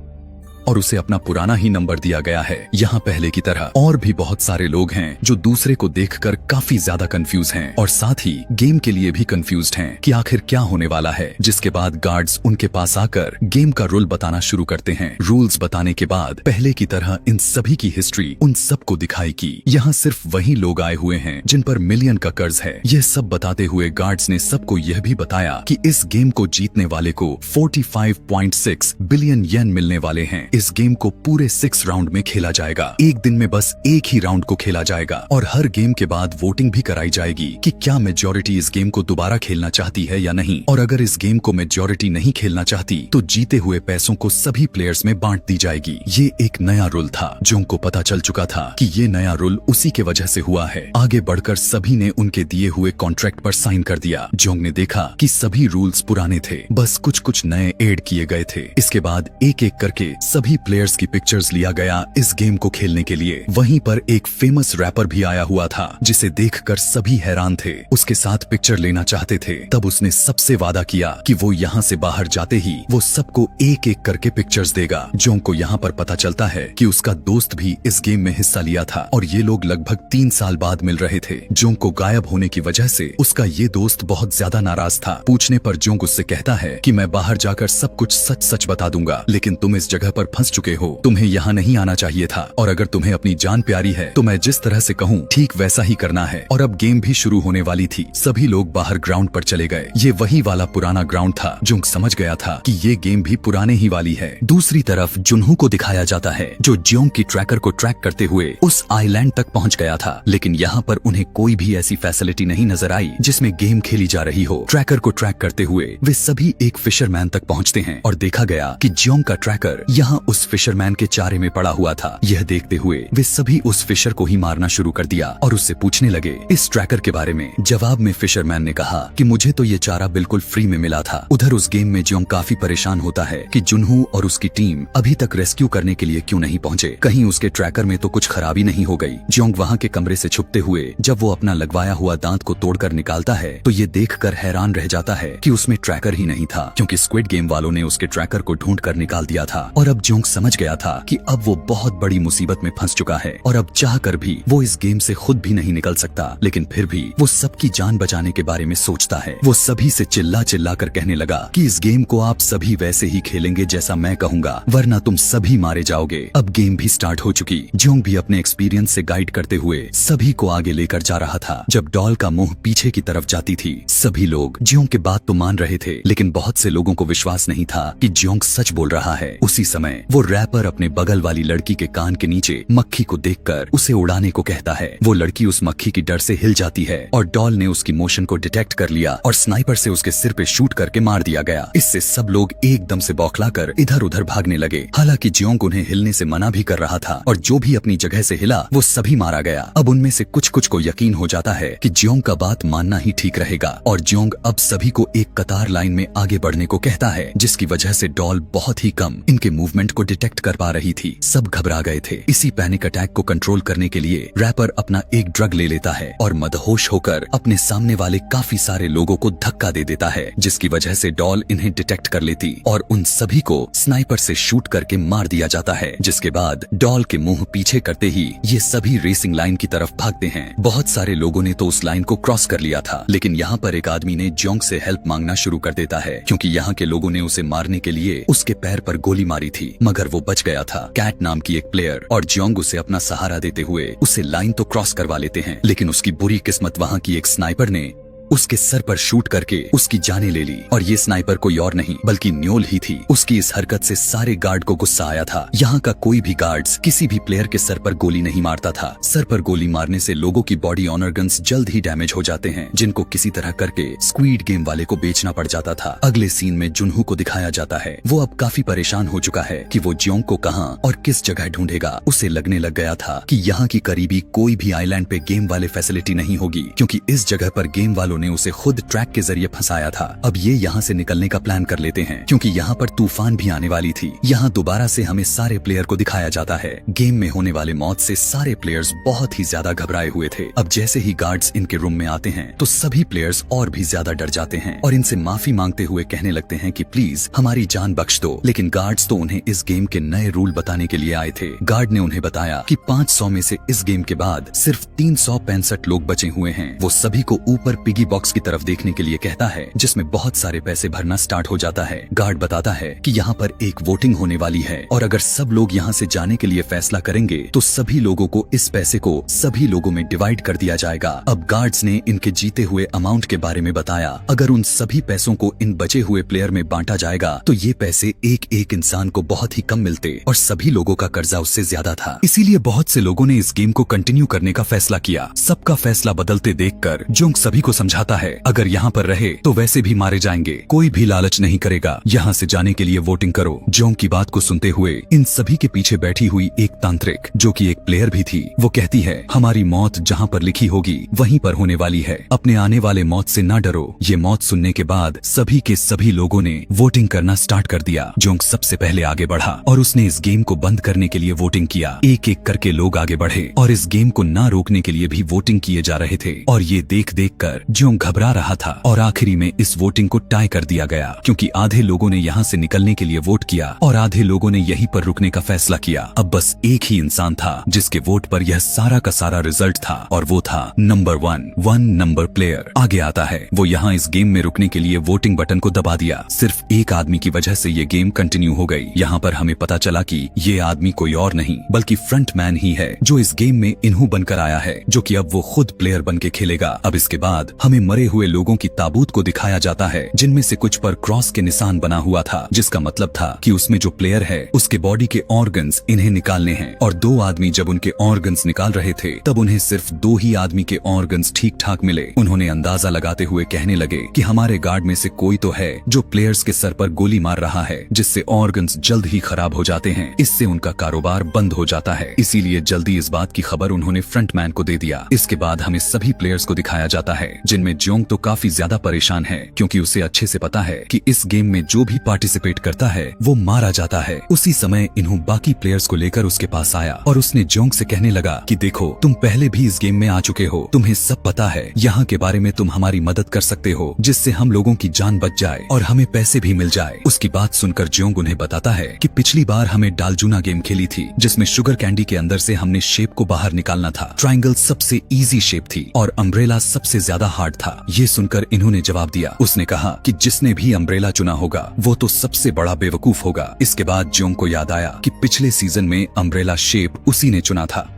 S1: और उसे अपना पुराना ही नंबर दिया गया है। यहाँ पहले की तरह और भी बहुत सारे लोग हैं जो दूसरे को देखकर काफी ज्यादा कंफ्यूज हैं और साथ ही गेम के लिए भी कंफ्यूज्ड हैं कि आखिर क्या होने वाला है। जिसके बाद गार्ड्स उनके पास आकर गेम का रूल बताना शुरू करते हैं। रूल्स बताने के बाद पहले की तरह इन सभी की हिस्ट्री उन सबको दिखाई की। यहाँ सिर्फ वही लोग आए हुए हैं जिन पर मिलियन का कर्ज है। यह सब बताते हुए गार्ड्स ने सबको यह भी बताया कि इस गेम को जीतने वाले को 45.6 बिलियन येन मिलने वाले हैं। इस गेम को पूरे 6 राउंड में खेला जाएगा। एक दिन में बस एक ही राउंड को खेला जाएगा और हर गेम के बाद वोटिंग भी कराई जाएगी कि क्या मेजॉरिटी इस गेम को दोबारा खेलना चाहती है या नहीं, और अगर इस गेम को मेजॉरिटी नहीं खेलना चाहती तो जीते हुए पैसों को सभी प्लेयर्स में बांट दी जाएगी। ये एक नया रूल था। जोंग को पता चल चुका था कि ये नया रूल उसी के वजह से हुआ है। आगे बढ़कर सभी ने उनके दिए हुए कॉन्ट्रैक्ट पर साइन कर दिया। जोंग ने देखा कि सभी रूल्स पुराने थे, बस कुछ कुछ नए ऐड किए गए थे। इसके बाद एक एक करके सभी सभी प्लेयर्स की पिक्चर्स लिया गया इस गेम को खेलने के लिए। वहीं पर एक फेमस रैपर भी आया हुआ था जिसे देखकर सभी हैरान थे, उसके साथ पिक्चर लेना चाहते थे। तब उसने सबसे वादा किया कि वो यहाँ से बाहर जाते ही वो सबको एक एक करके पिक्चर्स देगा। जोंग को यहाँ पर पता चलता है कि उसका दोस्त भी इस गेम में हिस्सा लिया था और ये लोग लगभग 3 साल बाद मिल रहे थे। जोंग को गायब होने की वजह से उसका ये दोस्त बहुत ज्यादा नाराज था। पूछने पर जोंग उससे कहता है कि मैं बाहर जाकर सब कुछ सच सच बता दूंगा, लेकिन तुम इस जगह पर फंस चुके हो, तुम्हें यहाँ नहीं आना चाहिए था, और अगर तुम्हें अपनी जान प्यारी है तो मैं जिस तरह से कहूँ ठीक वैसा ही करना है। और अब गेम भी शुरू होने वाली थी। सभी लोग बाहर ग्राउंड पर चले गए। ये वही वाला पुराना ग्राउंड था। जोंग समझ गया था कि ये गेम भी पुराने ही वाली है। दूसरी तरफ जुनहू को दिखाया जाता है जो जोंग की ट्रैकर को ट्रैक करते हुए उस आइलैंड तक पहुँच गया था, लेकिन यहाँ पर उन्हें कोई भी ऐसी फैसिलिटी नहीं नजर आई जिसमें गेम खेली जा रही हो। ट्रैकर को ट्रैक करते हुए वे सभी एक फिशरमैन तक पहुंचते हैं और देखा गया कि जोंग का ट्रैकर यहाँ उस फिशरमैन के चारे में पड़ा हुआ था। यह देखते हुए वे सभी उस फिशर को ही मारना शुरू कर दिया और उससे पूछने लगे इस ट्रैकर के बारे में। जवाब में फिशरमैन ने कहा कि मुझे तो ये चारा बिल्कुल फ्री में मिला था। उधर उस गेम में जोंग काफी परेशान होता है कि जुनहू और उसकी टीम अभी तक रेस्क्यू करने के लिए क्यों नहीं पहुंचे, कहीं उसके ट्रैकर में तो कुछ खराबी नहीं हो गई। जोंग वहाँ के कमरे से छुपते हुए जब वो अपना लगवाया हुआ दांत को तोड़कर निकालता है तो ये देखकर हैरान रह जाता है कि उसमें ट्रैकर ही नहीं था, क्योंकि स्क्विड गेम वालों ने उसके ट्रैकर को ढूंढ कर निकाल दिया था। और अब जोंग समझ गया था कि अब वो बहुत बड़ी मुसीबत में फंस चुका है और अब चाह कर भी वो इस गेम से खुद भी नहीं निकल सकता। लेकिन फिर भी वो सबकी जान बचाने के बारे में सोचता है। वो सभी से चिल्ला चिल्ला कर कहने लगा कि इस गेम को आप सभी वैसे ही खेलेंगे जैसा मैं कहूँगा, वरना तुम सभी मारे जाओगे। अब गेम भी स्टार्ट हो चुकी। जोंग भी अपने एक्सपीरियंस से गाइड करते हुए सभी को आगे लेकर जा रहा था। जब डॉल का मुंह पीछे की तरफ जाती थी, सभी लोग जोंग के बात तो मान रहे थे, लेकिन बहुत से लोगों को विश्वास नहीं था कि जोंग सच बोल रहा है। उसी समय वो रैपर अपने बगल वाली लड़की के कान के नीचे मक्खी को देखकर उसे उड़ाने को कहता है। वो लड़की उस मक्खी की डर से हिल जाती है और डॉल ने उसकी मोशन को डिटेक्ट कर लिया और स्नाइपर से उसके सिर पे शूट करके मार दिया गया। इससे सब लोग एकदम से बौखलाकर इधर उधर भागने लगे। हालांकि जोंग उन्हें हिलने से मना भी कर रहा था और जो भी अपनी जगह से हिला वो सभी मारा गया। अब उनमें से कुछ कुछ को यकीन हो जाता है कि जोंग का बात मानना ही ठीक रहेगा और जोंग अब सभी को एक कतार लाइन में आगे बढ़ने को कहता है, जिसकी वजह से डॉल बहुत ही कम इनके मूवमेंट को डिटेक्ट कर पा रही थी। सब घबरा गए थे। इसी पैनिक अटैक को कंट्रोल करने के लिए रैपर अपना एक ड्रग ले लेता है और मदहोश होकर अपने सामने वाले काफी सारे लोगों को धक्का दे देता है, जिसकी वजह से डॉल इन्हें डिटेक्ट कर लेती और उन सभी को स्नाइपर से शूट करके मार दिया जाता है। जिसके बाद डॉल के मुंह पीछे करते ही ये सभी रेसिंग लाइन की तरफ भागते हैं। बहुत सारे लोगों ने तो उस लाइन को क्रॉस कर लिया था, लेकिन यहाँ पर एक आदमी ने जोंग से हेल्प मांगना शुरू कर देता है, क्योंकि यहाँ के लोगों ने उसे मारने के लिए उसके पैर पर गोली मारी थी, मगर वो बच गया था। कैट नाम की एक प्लेयर और जोंग उसे अपना सहारा देते हुए उसे लाइन तो क्रॉस करवा लेते हैं, लेकिन उसकी बुरी किस्मत वहाँ की एक स्नाइपर ने उसके सर पर शूट करके उसकी जानें ले ली। और ये स्नाइपर कोई और नहीं बल्कि न्योल ही थी। उसकी इस हरकत से सारे गार्ड को गुस्सा आया था। यहाँ का कोई भी गार्ड्स किसी भी प्लेयर के सर पर गोली नहीं मारता था। सर पर गोली मारने से लोगों की बॉडी ऑर्गन्स जल्द ही डैमेज हो जाते हैं, जिनको किसी तरह करके स्क्विड गेम वाले को बेचना पड़ जाता था। अगले सीन में जुनहू को दिखाया जाता है। वो अब काफी परेशान हो चुका है कि वो जोंग को कहाँ और किस जगह ढूंढेगा। उसे लगने लग गया था कि यहाँ की करीबी कोई भी आइलैंड पे गेम वाले फैसिलिटी नहीं होगी, क्योंकि इस जगह पर गेम वालों ने उसे खुद ट्रैक के जरिए फंसाया था। अब ये यहाँ से निकलने का प्लान कर लेते हैं, क्योंकि यहाँ पर तूफान भी आने वाली थी। यहाँ दोबारा से हमें सारे प्लेयर को दिखाया जाता है। गेम में होने वाले मौत से सारे प्लेयर्स बहुत ही ज्यादा घबराए हुए थे। अब जैसे ही गार्ड्स इनके रूम में आते हैं तो सभी प्लेयर्स और भी ज्यादा डर जाते हैं और इनसे माफी मांगते हुए कहने लगते हैं कि प्लीज हमारी जान बख्श दो। लेकिन गार्ड्स तो उन्हें इस गेम के नए रूल बताने के लिए आए थे। गार्ड ने उन्हें बताया कि 500 में से इस गेम के बाद सिर्फ 365 लोग बचे हुए हैं। वो सभी को ऊपर पिगी बॉक्स की तरफ देखने के लिए कहता है, जिसमें बहुत सारे पैसे भरना स्टार्ट हो जाता है। गार्ड बताता है कि यहाँ पर एक वोटिंग होने वाली है और अगर सब लोग यहाँ से जाने के लिए फैसला करेंगे तो सभी लोगों को इस पैसे को सभी लोगों में डिवाइड कर दिया जाएगा। अब गार्ड्स ने इनके जीते हुए अमाउंट के बारे में बताया। अगर उन सभी पैसों को इन बचे हुए प्लेयर में बांटा जाएगा तो ये पैसे एक एक इंसान को बहुत ही कम मिलते और सभी लोगों का कर्जा उससे ज्यादा था। इसीलिए बहुत से लोगों ने इस गेम को कंटिन्यू करने का फैसला किया। सबका फैसला बदलते देखकर जोंग सभी को समझा समझाता है अगर यहाँ पर रहे तो वैसे भी मारे जाएंगे, कोई भी लालच नहीं करेगा, यहाँ से जाने के लिए वोटिंग करो। जोंग की बात को सुनते हुए इन सभी के पीछे बैठी हुई एक तांत्रिक जो कि एक प्लेयर भी थी, वो कहती है हमारी मौत जहाँ पर लिखी होगी वहीं पर होने वाली है, अपने आने वाले मौत से ना डरो। ये मौत सुनने के बाद सभी के सभी लोगों ने वोटिंग करना स्टार्ट कर दिया। जोंग सबसे पहले आगे बढ़ा और उसने इस गेम को बंद करने के लिए वोटिंग किया। एक एक करके लोग आगे बढ़े और इस गेम को ना रोकने के लिए भी वोटिंग किए जा रहे थे और ये देख देख कर जोंग घबरा रहा था और आखिरी में इस वोटिंग को टाई कर दिया गया, क्योंकि आधे लोगों ने यहाँ से निकलने के लिए वोट किया और आधे लोगों ने यहीं पर रुकने का फैसला किया। अब बस एक ही इंसान था जिसके वोट पर यह सारा का सारा रिजल्ट था और वो था नंबर 1 नंबर प्लेयर। आगे आता है वो यहाँ इस गेम में रुकने के लिए वोटिंग बटन को दबा दिया। सिर्फ एक आदमी की वजह से ये गेम कंटिन्यू हो गई। यहाँ पर हमें पता चला कि ये आदमी कोई और नहीं बल्कि फ्रंटमैन ही है जो इस गेम में इन्हू बनकर आया है, जो कि अब वो खुद प्लेयर बन के खेलेगा। अब इसके बाद हमें मरे हुए लोगों की ताबूत को दिखाया जाता है जिनमें से कुछ पर क्रॉस के निशान बना हुआ था, जिसका मतलब था कि उसमें जो प्लेयर है उसके बॉडी के ऑर्गन्स इन्हें निकालने हैं। और दो आदमी जब उनके ऑर्गन्स निकाल रहे थे तब उन्हें सिर्फ 2 ही आदमी के ऑर्गन्स ठीक ठाक मिले। उन्होंने अंदाजा लगाते हुए कहने लगे कि हमारे गार्ड में से कोई तो है जो प्लेयर्स के सर पर गोली मार रहा है, जिससे ऑर्गन्स जल्द ही खराब हो जाते हैं, इससे उनका कारोबार बंद हो जाता है। इसीलिए जल्दी इस बात की खबर उन्होंने फ्रंटमैन को दे दिया। इसके बाद हमें सभी प्लेयर्स को दिखाया जाता है जिनमें जोंग तो काफी ज्यादा परेशान है, क्योंकि उसे अच्छे से पता है कि इस गेम में जो भी पार्टिसिपेट करता है वो मारा जाता है। उसी समय इन्हों बाकी प्लेयर्स को लेकर उसके पास आया और उसने जोंग से कहने लगा कि देखो तुम पहले भी इस गेम में आ चुके हो, तुम्हें सब पता है, यहाँ के बारे में तुम हमारी मदद कर सकते हो जिससे हम लोगों की जान बच जाए और हमें पैसे भी मिल जाए। उसकी बात सुनकर जोंग उन्हें बताता है कि पिछली बार हमें डालजूना गेम खेली थी जिसमें शुगर कैंडी के अंदर से हमने शेप को बाहर निकालना था। ट्रायंगल सबसे इजी शेप थी और अम्ब्रेला सबसे ज्यादा हार्ड था। ये सुनकर इन्होंने जवाब दिया। उसने कहा कि जिसने भी अम्ब्रेला चुना होगा वो तो सबसे बड़ा बेवकूफ होगा। इसके बाद जोंग को याद आया कि पिछले सीजन में अम्ब्रेला शेप उसी ने चुना था।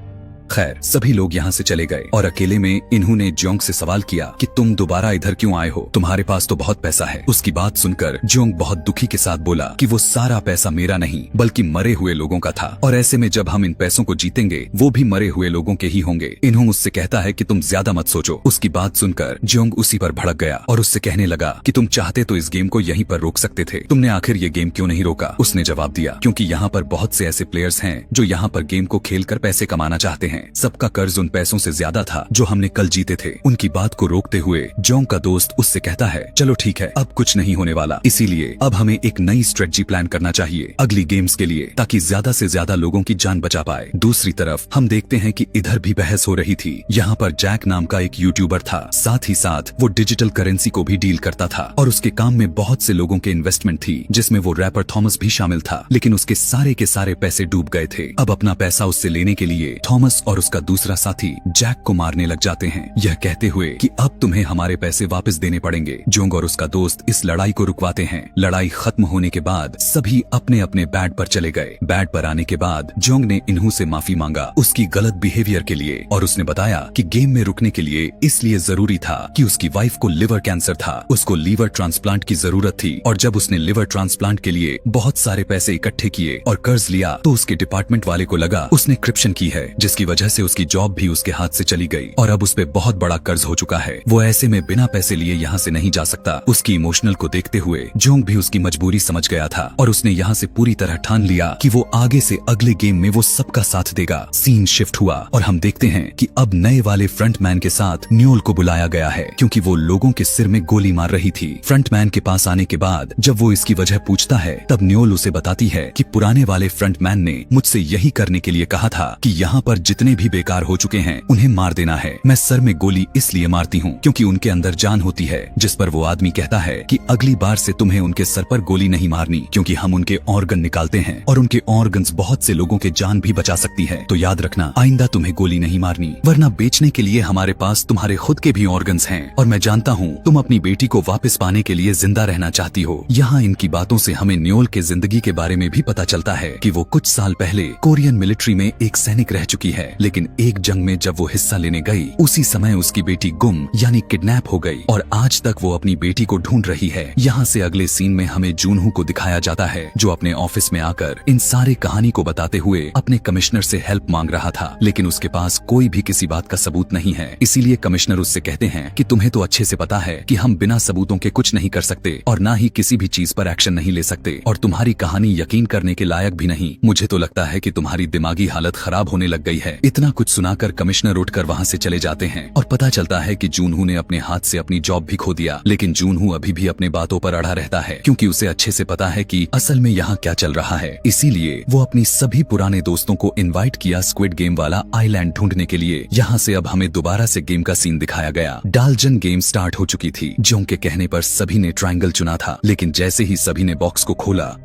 S1: खैर सभी लोग यहाँ से चले गए और अकेले में इन्होंने जोंग से सवाल किया कि तुम दोबारा इधर क्यों आए हो, तुम्हारे पास तो बहुत पैसा है। उसकी बात सुनकर जोंग बहुत दुखी के साथ बोला कि वो सारा पैसा मेरा नहीं बल्कि मरे हुए लोगों का था और ऐसे में जब हम इन पैसों को जीतेंगे वो भी मरे हुए लोगों के ही होंगे। इन्हों मुझसे कहता है कि तुम ज्यादा मत सोचो। उसकी बात सुनकर जोंग उसी पर भड़क गया और उससे कहने लगा कि तुम चाहते तो इस गेम को यहीं पर रोक सकते थे, तुमने आखिर ये गेम क्यों नहीं रोका। उसने जवाब दिया क्योंकि यहाँ पर बहुत से ऐसे प्लेयर्स हैं जो यहाँ पर गेम को खेल कर पैसे कमाना चाहते हैं। सबका कर्ज उन पैसों से ज्यादा था जो हमने कल जीते थे। उनकी बात को रोकते हुए जोंग का दोस्त उससे कहता है चलो ठीक है, अब कुछ नहीं होने वाला, इसीलिए अब हमें एक नई स्ट्रेटजी प्लान करना चाहिए अगली गेम्स के लिए ताकि ज्यादा से ज्यादा लोगों की जान बचा पाए। दूसरी तरफ हम देखते हैं कि इधर भी बहस हो रही थी। यहाँ पर जैक नाम का एक यूट्यूबर था, साथ ही साथ वो डिजिटल करेंसी को भी डील करता था और उसके काम में बहुत से लोगों के इन्वेस्टमेंट थी जिसमें वो रैपर थॉमस भी शामिल था, लेकिन उसके सारे के सारे पैसे डूब गए थे। अब अपना पैसा उससे लेने के लिए थॉमस और उसका दूसरा साथी जैक को मारने लग जाते हैं, यह कहते हुए कि अब तुम्हें हमारे पैसे वापस देने पड़ेंगे। जोंग और उसका दोस्त इस लड़ाई को रुकवाते हैं। लड़ाई खत्म होने के बाद सभी अपने अपने बैट पर चले गए। बैट पर आने के बाद जोंग ने इन्हू से माफी मांगा उसकी गलत बिहेवियर के लिए और उसने बताया कि गेम में रुकने के लिए इसलिए जरूरी था कि उसकी वाइफ को लिवर कैंसर था, उसको लीवर ट्रांसप्लांट की जरूरत थी और जब उसने लिवर ट्रांसप्लांट के लिए बहुत सारे पैसे इकट्ठे किए और कर्ज लिया तो उसके डिपार्टमेंट वाले को लगा उसने क्रिप्शन की है, जिसकी वजह से उसकी जॉब भी उसके हाथ से चली गई और अब उस पे बहुत बड़ा कर्ज हो चुका है। वो ऐसे में बिना पैसे लिए यहाँ से नहीं जा सकता। उसकी इमोशनल को देखते हुए जोंग भी उसकी मजबूरी समझ गया था और उसने यहाँ से पूरी तरह ठान लिया कि वो आगे से अगले गेम में वो सबका साथ देगा। सीन शिफ्ट हुआ और हम देखते हैं कि अब नए वाले फ्रंटमैन के साथ न्योल को बुलाया गया है क्योंकि वो लोगों के सिर में गोली मार रही थी। फ्रंटमैन के पास आने के बाद जब वो इसकी वजह पूछता है तब न्योल उसे बताती है कि पुराने वाले फ्रंटमैन ने मुझसे यही करने के लिए कहा था कि यहाँ पर जितने भी बेकार हो चुके हैं उन्हें मार देना है। मैं सर में गोली इसलिए मारती हूँ क्योंकि उनके अंदर जान होती है। जिस पर वो आदमी कहता है कि अगली बार से तुम्हें उनके सर पर गोली नहीं मारनी क्योंकि हम उनके ऑर्गन निकालते हैं और उनके ऑर्गन्स बहुत से लोगों के जान भी बचा सकती है। तो याद रखना आइंदा तुम्हें गोली नहीं मारनी, वरना बेचने के लिए हमारे पास तुम्हारे खुद के भी ऑर्गन्स हैं और मैं जानता हूँ तुम अपनी बेटी को वापस पाने के लिए जिंदा रहना चाहती हो। यहाँ इनकी बातों से हमें न्योल के जिंदगी के बारे में भी पता चलता है कि वो कुछ साल पहले कोरियन मिलिट्री में एक सैनिक रह चुकी है लेकिन एक जंग में जब वो हिस्सा लेने गई उसी समय उसकी बेटी गुम यानी किडनैप हो गई और आज तक वो अपनी बेटी को ढूंढ रही है। यहाँ से अगले सीन में हमें जूनहू को दिखाया जाता है जो अपने ऑफिस में आकर इन सारे कहानी को बताते हुए अपने कमिश्नर से हेल्प मांग रहा था, लेकिन उसके पास कोई भी किसी बात का सबूत नहीं है। इसीलिए कमिश्नर उससे कहते हैं कि तुम्हें तो अच्छे से पता है कि हम बिना सबूतों के कुछ नहीं कर सकते और ना ही किसी भी चीज पर एक्शन नहीं ले सकते और तुम्हारी कहानी यकीन करने के लायक भी नहीं। मुझे तो लगता है कि तुम्हारी दिमागी हालत खराब होने लग गई है। इतना कुछ सुनाकर कमिश्नर उठकर वहाँ से चले जाते हैं और पता चलता है कि जूनहू ने अपने हाथ से अपनी जॉब भी खो दिया। लेकिन जूनहू अभी भी अपने बातों पर अड़ा रहता है क्योंकि उसे अच्छे से पता है कि असल में यहाँ क्या चल रहा है। इसीलिए वो अपनी सभी पुराने दोस्तों को इनवाइट किया स्क्विड गेम वाला आइलैंड ढूंढने के लिए। यहाँ से अब हमें दोबारा से गेम का सीन दिखाया गया। डालजन गेम स्टार्ट हो चुकी थी। जोंग के कहने पर सभी ने ट्रायंगल चुना था, लेकिन जैसे ही सभी ने बॉक्स को खोला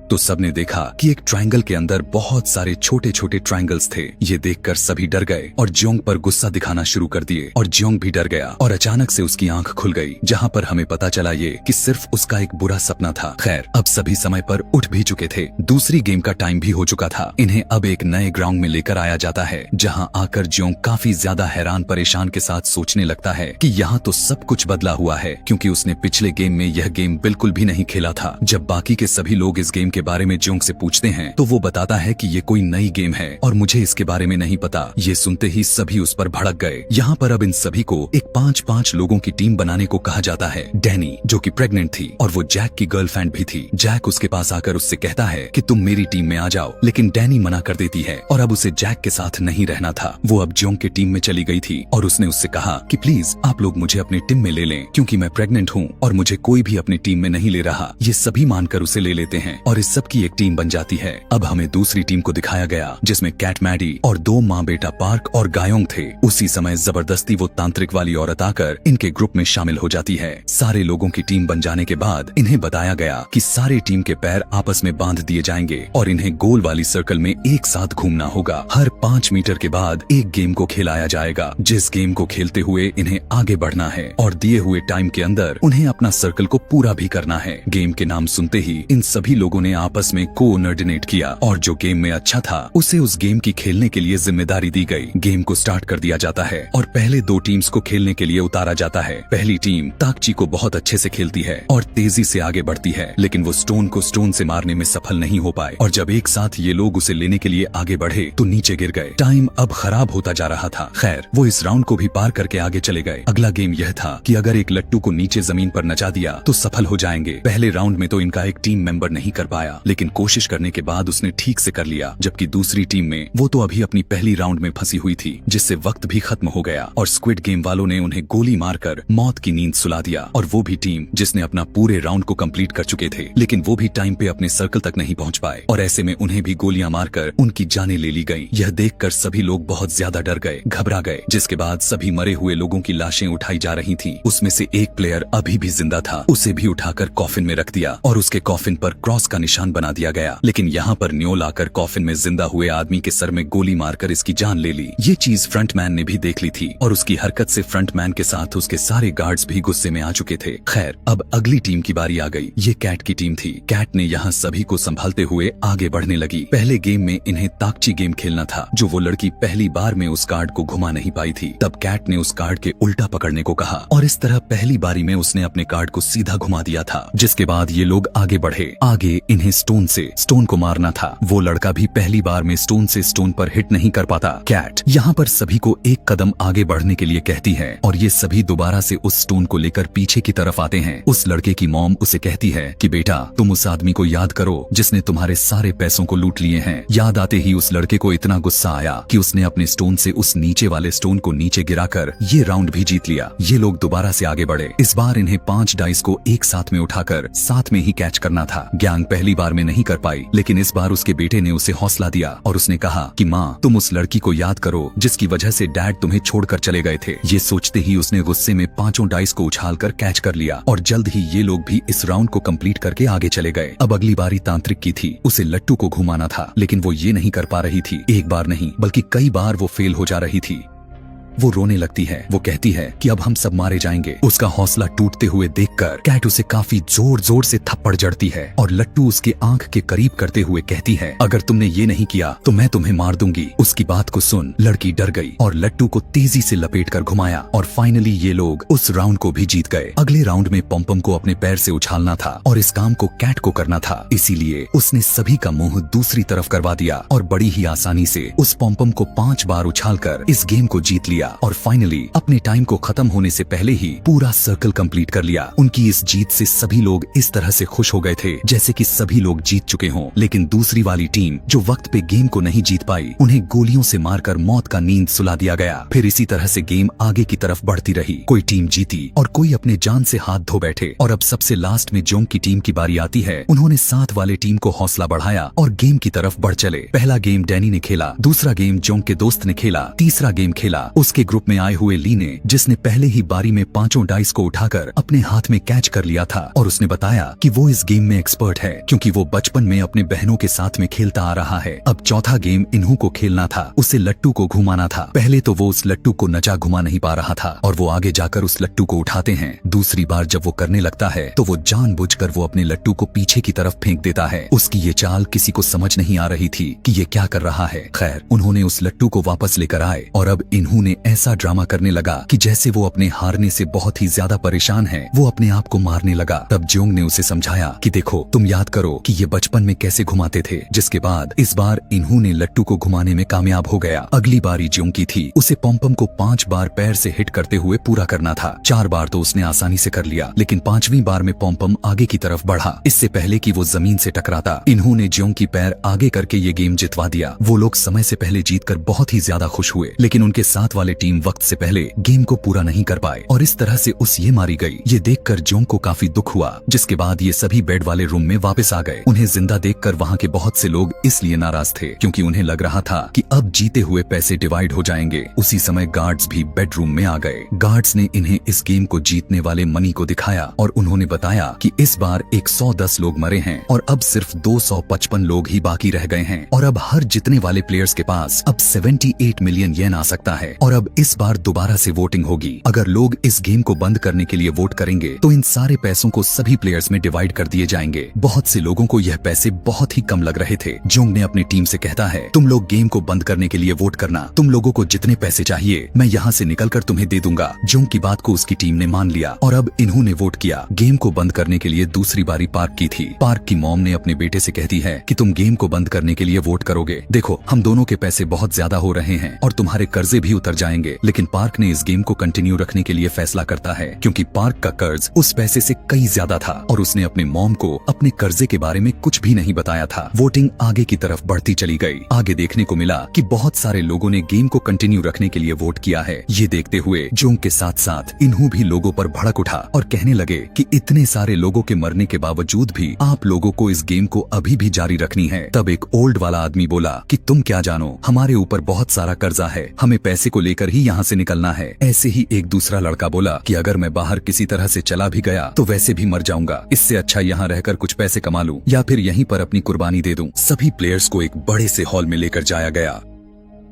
S1: तो सबने देखा कि एक ट्रायंगल के अंदर बहुत सारे छोटे छोटे ट्रायंगल्स थे। ये देखकर सभी डर गए और जोंग पर गुस्सा दिखाना शुरू कर दिए और जोंग भी डर गया और अचानक से उसकी आंख खुल गई, जहां पर हमें पता चला ये कि सिर्फ उसका एक बुरा सपना था। खैर अब सभी समय पर उठ भी चुके थे। दूसरी गेम का टाइम भी हो चुका था। इन्हें अब एक नए ग्राउंड में लेकर आया जाता है, जहाँ आकर जोंग काफी ज्यादा हैरान परेशान के साथ सोचने लगता है कि यहाँ तो सब कुछ बदला हुआ है, क्योंकि उसने पिछले गेम में यह गेम बिल्कुल भी नहीं खेला था। जब बाकी के सभी लोग इस गेम के बारे में जोंग से पूछते हैं तो वो बताता है कि ये कोई नई गेम है और मुझे इसके बारे में नहीं पता। ये सुनते ही सभी उस पर भड़क गए। यहाँ पर अब इन सभी को एक 5-5 लोगों की टीम बनाने को कहा जाता है। डैनी जो कि प्रेग्नेंट थी और वो जैक की गर्लफ्रेंड भी थी। जैक उसके पास आकर उससे कहता है कि तुम मेरी टीम में आ जाओ, लेकिन डैनी मना कर देती है और अब उसे जैक के साथ नहीं रहना था। वो अब जोंग के टीम में चली गई थी और उसने उससे कहा कि प्लीज आप लोग मुझे अपनी टीम में ले लें, क्योंकि मैं प्रेग्नेंट हूँ और मुझे कोई भी अपनी टीम में नहीं ले रहा। ये सभी मानकर उसे ले लेते हैं और इस सब की एक टीम बन जाती है। अब हमें दूसरी टीम को दिखाया गया जिसमें कैट मैडी और 2 माँ बेटा पार्क और गायोंग थे। उसी समय जबरदस्ती वो तांत्रिक वाली औरत आकर इनके ग्रुप में शामिल हो जाती है। सारे लोगों की टीम बन जाने के बाद इन्हें बताया गया कि सारे टीम के पैर आपस में बांध दिए जाएंगे और इन्हें गोल वाली सर्कल में एक साथ घूमना होगा। हर 5 मीटर के बाद एक गेम को खिलाया जाएगा, जिस गेम को खेलते हुए इन्हें आगे बढ़ना है और दिए हुए टाइम के अंदर उन्हें अपना सर्कल को पूरा भी करना है। गेम के नाम सुनते ही इन सभी लोगों ने आपस में कोऑर्डिनेट किया और जो गेम में अच्छा था उसे उस गेम की खेलने के लिए जिम्मेदारी दी गई। गेम को स्टार्ट कर दिया जाता है और पहले 2 टीम्स को खेलने के लिए उतारा जाता है। पहली टीम ताकची को बहुत अच्छे से खेलती है और तेजी से आगे बढ़ती है, लेकिन वो स्टोन को स्टोन से मारने में सफल नहीं हो पाए और जब एक साथ ये लोग उसे लेने के लिए आगे बढ़े तो नीचे गिर गए। टाइम अब खराब होता जा रहा था। खैर वो इस राउंड को भी पार करके आगे चले गए। अगला गेम यह था कि अगर एक लट्टू को नीचे जमीन पर नचा दिया तो सफल हो जाएंगे। पहले राउंड में तो इनका एक टीम मेंबर नहीं कर पाया, लेकिन कोशिश करने के बाद उसने ठीक से कर लिया। जबकि दूसरी टीम में वो तो अभी अपनी पहली राउंड में फंसी हुई थी, जिससे वक्त भी खत्म हो गया और स्क्विड गेम वालों ने उन्हें गोली मारकर मौत की नींद सुला दिया। और वो भी टीम जिसने अपना पूरे राउंड को कंप्लीट कर चुके थे, लेकिन वो भी टाइम पे अपने सर्कल तक नहीं पहुंच पाए और ऐसे में उन्हें भी गोलियां मारकर उनकी जानें ले ली गई। यह देखकर सभी लोग बहुत ज्यादा डर गए, घबरा गए, जिसके बाद सभी मरे हुए लोगों की लाशें उठाई जा रही थी। उसमें से एक प्लेयर अभी भी जिंदा था, उसे भी उठाकर कॉफिन में रख दिया और उसके कॉफिन पर क्रॉस का निशान बना दिया गया। लेकिन यहाँ पर न्योल आकर कॉफिन में जिंदा हुए आदमी के सर में गोली मारकर इसकी जान ले ली। ये चीज फ्रंटमैन ने भी देख ली थी और उसकी हरकत से फ्रंटमैन के साथ उसके सारे गार्ड्स भी गुस्से में आ चुके थे। खैर अब अगली टीम की बारी आ गई। ये कैट की टीम थी। कैट ने यहाँ सभी को संभालते हुए आगे बढ़ने लगी। पहले गेम में इन्हें ताकची गेम खेलना था, जो वो लड़की पहली बार में उस कार्ड को घुमा नहीं पाई थी। तब कैट ने उस कार्ड के उल्टा पकड़ने को कहा और इस तरह पहली बारी में उसने अपने कार्ड को सीधा घुमा दिया था, जिसके बाद ये लोग आगे बढ़े। आगे इन्हें स्टोन से स्टोन को मारना था। वो लड़का भी पहली बार में स्टोन से स्टोन पर हिट नहीं कर पाता। कैट यहाँ पर सभी को एक कदम आगे बढ़ने के लिए कहती है और ये सभी दोबारा से उस स्टोन को लेकर पीछे की तरफ आते हैं। उस लड़के की मॉम उसे कहती है कि बेटा तुम उस आदमी को याद करो जिसने तुम्हारे सारे पैसों को लूट लिए हैं। याद आते ही उस लड़के को इतना गुस्सा आया कि उसने अपने स्टोन से उस नीचे वाले स्टोन को नीचे गिराकर ये राउंड भी जीत लिया। ये लोग दोबारा से आगे बढ़े। इस बार इन्हें 5 डाइस को एक साथ में उठाकर साथ में ही कैच करना था। गैंग पहली बार में नहीं कर पाई, लेकिन इस बार उसके बेटे ने उसे हौसला दिया और उसने कहा कि माँ तुम उस लड़की को याद करो जिसकी वजह से डैड तुम्हें छोड़कर चले गए थे। ये सोचते ही उसने गुस्से में 5 डाइस को उछालकर कैच कर लिया और जल्द ही ये लोग भी इस राउंड को कंप्लीट करके आगे चले गए। अब अगली बारी तांत्रिक की थी। उसे लट्टू को घुमाना था, लेकिन वो ये नहीं कर पा रही थी। एक बार नहीं बल्कि कई बार वो फेल हो जा रही थी। वो रोने लगती है। वो कहती है कि अब हम सब मारे जाएंगे। उसका हौसला टूटते हुए देखकर कैट उसे काफी जोर जोर से थप्पड़ जड़ती है और लट्टू उसके आंख के करीब करते हुए कहती है, अगर तुमने ये नहीं किया तो मैं तुम्हें मार दूंगी। उसकी बात को सुन लड़की डर गई और लट्टू को तेजी से लपेट कर घुमाया और फाइनली ये लोग उस राउंड को भी जीत गए। अगले राउंड में पॉम्पम को अपने पैर से उछालना था और इस काम को कैट को करना था, इसीलिए उसने सभी का मुंह दूसरी तरफ करवा दिया और बड़ी ही आसानी से उस पॉम्पम को 5 बार उछालकर इस गेम को जीत लिया और फाइनली अपने टाइम को खत्म होने से पहले ही पूरा सर्कल कंप्लीट कर लिया। उनकी इस जीत से सभी लोग इस तरह से खुश हो गए थे जैसे कि सभी लोग जीत चुके हों, लेकिन दूसरी वाली टीम जो वक्त पे गेम को नहीं जीत पाई, उन्हें गोलियों से मारकर मौत का नींद सुला दिया गया। फिर इसी तरह से गेम आगे की तरफ बढ़ती रही। कोई टीम जीती और कोई अपने जान से हाथ धो बैठे और अब सबसे लास्ट में जोंग की टीम की बारी आती है। उन्होंने साथ वाले टीम को हौसला बढ़ाया और गेम की तरफ बढ़ चले। पहला गेम डैनी ने खेला, दूसरा गेम जोंग के दोस्त ने खेला, तीसरा गेम खेला उसके ग्रुप में आए हुए ली ने, जिसने पहले ही बारी में 5 डाइस को उठाकर अपने हाथ में कैच कर लिया था और उसने बताया कि वो इस गेम में एक्सपर्ट है क्योंकि वो बचपन में अपने बहनों के साथ में खेलता आ रहा है। अब चौथा गेम इन्हू को खेलना था, उसे लट्टू को घुमाना था। पहले तो वो उस लट्टू को नचा घुमा नहीं पा रहा था और वो आगे जाकर उस लट्टू को उठाते हैं। दूसरी बार जब वो करने लगता है तो वो जानबूझकर वो अपने लट्टू को पीछे की तरफ फेंक देता है। उसकी ये चाल किसी को समझ नहीं आ रही थी कि ये क्या कर रहा है। खैर उन्होंने उस लट्टू को वापस लेकर आए और अब इन्हू ने ऐसा ड्रामा करने लगा कि जैसे वो अपने हारने से बहुत ही ज्यादा परेशान है, वो अपने आप को मारने लगा। तब जोंग ने उसे समझाया कि देखो तुम याद करो कि ये बचपन में कैसे घुमाते थे, जिसके बाद इस बार इन्हू ने लट्टू को घुमाने में कामयाब हो गया। अगली बारी जोंग की थी, उसे पॉम्पम को 5 बार पैर से हिट करते हुए पूरा करना था। 4 बार तो उसने आसानी से कर लिया, लेकिन 5वीं बार में पॉम्पम आगे की तरफ बढ़ा। इससे पहले कि वो जमीन से टकराता, इन्हू ने जोंग की पैर आगे करके ये गेम जितवा दिया। वो लोग समय से पहले जीतकर बहुत ही ज्यादा खुश हुए, लेकिन उनके साथ वाले टीम वक्त से पहले गेम को पूरा नहीं कर पाए और इस तरह से उस ये मारी गई। ये देखकर जोंग को काफी दुख हुआ, जिसके बाद ये सभी बेड वाले रूम में वापस आ गए। उन्हें जिंदा देखकर वहाँ के बहुत से लोग इसलिए नाराज थे क्योंकि उन्हें लग रहा था कि अब जीते हुए पैसे डिवाइड हो जाएंगे। उसी समय गार्ड्स भी बेडरूम में आ गए। गार्ड्स ने इन्हें इस गेम को जीतने वाले मनी को दिखाया और उन्होंने बताया कि इस बार 110 लोग मरे हैं और अब सिर्फ 255 लोग ही बाकी रह गए हैं और अब हर जीतने वाले प्लेयर्स के पास अब 78 मिलियन येन आ सकता है और अब इस बार दोबारा से वोटिंग होगी। अगर लोग इस गेम को बंद करने के लिए वोट करेंगे तो इन सारे पैसों को सभी प्लेयर्स में डिवाइड कर दिए जाएंगे। बहुत से लोगों को यह पैसे बहुत ही कम लग रहे थे। जोंग ने अपनी टीम से कहता है, तुम लोग गेम को बंद करने के लिए वोट करना, तुम लोगों को जितने पैसे चाहिए मैं यहाँ से निकलकर तुम्हें दे दूंगा। जोंग की बात को उसकी टीम ने मान लिया और अब इन्होंने वोट किया। गेम को बंद करने के लिए दूसरी बारी पार्क की थी। पार्क की मॉम ने अपने बेटे से कहती है कि तुम गेम को बंद करने के लिए वोट करोगे। देखो हम दोनों के पैसे बहुत ज्यादा हो रहे हैं और तुम्हारे कर्जे भी उतर जाएंगे। लेकिन पार्क ने इस गेम को कंटिन्यू रखने के लिए फैसला करता है क्योंकि पार्क का कर्ज उस पैसे से कई ज्यादा था और उसने अपने मॉम को अपने कर्जे के बारे में कुछ भी नहीं बताया था। वोटिंग आगे की तरफ बढ़ती चली गई। आगे देखने को मिला कि बहुत सारे लोगों ने गेम को कंटिन्यू रखने के लिए वोट किया है। ये देखते हुए जोंग के साथ साथ इन्हू भी लोगों पर भड़क उठा और कहने लगे कि इतने सारे लोगों के मरने के बावजूद भी आप लोगों को इस गेम को अभी भी जारी रखनी है। तब एक ओल्ड वाला आदमी बोला कि तुम क्या जानो, हमारे ऊपर बहुत सारा कर्जा है, हमें पैसे को लेकर ही यहाँ से निकलना है। ऐसे ही एक दूसरा लड़का बोला कि अगर मैं बाहर किसी तरह से चला भी गया तो वैसे भी मर जाऊंगा, इससे अच्छा यहाँ रहकर कुछ पैसे कमा लूं या फिर यहीं पर अपनी कुर्बानी दे दूं। सभी प्लेयर्स को एक बड़े से हॉल में लेकर जाया गया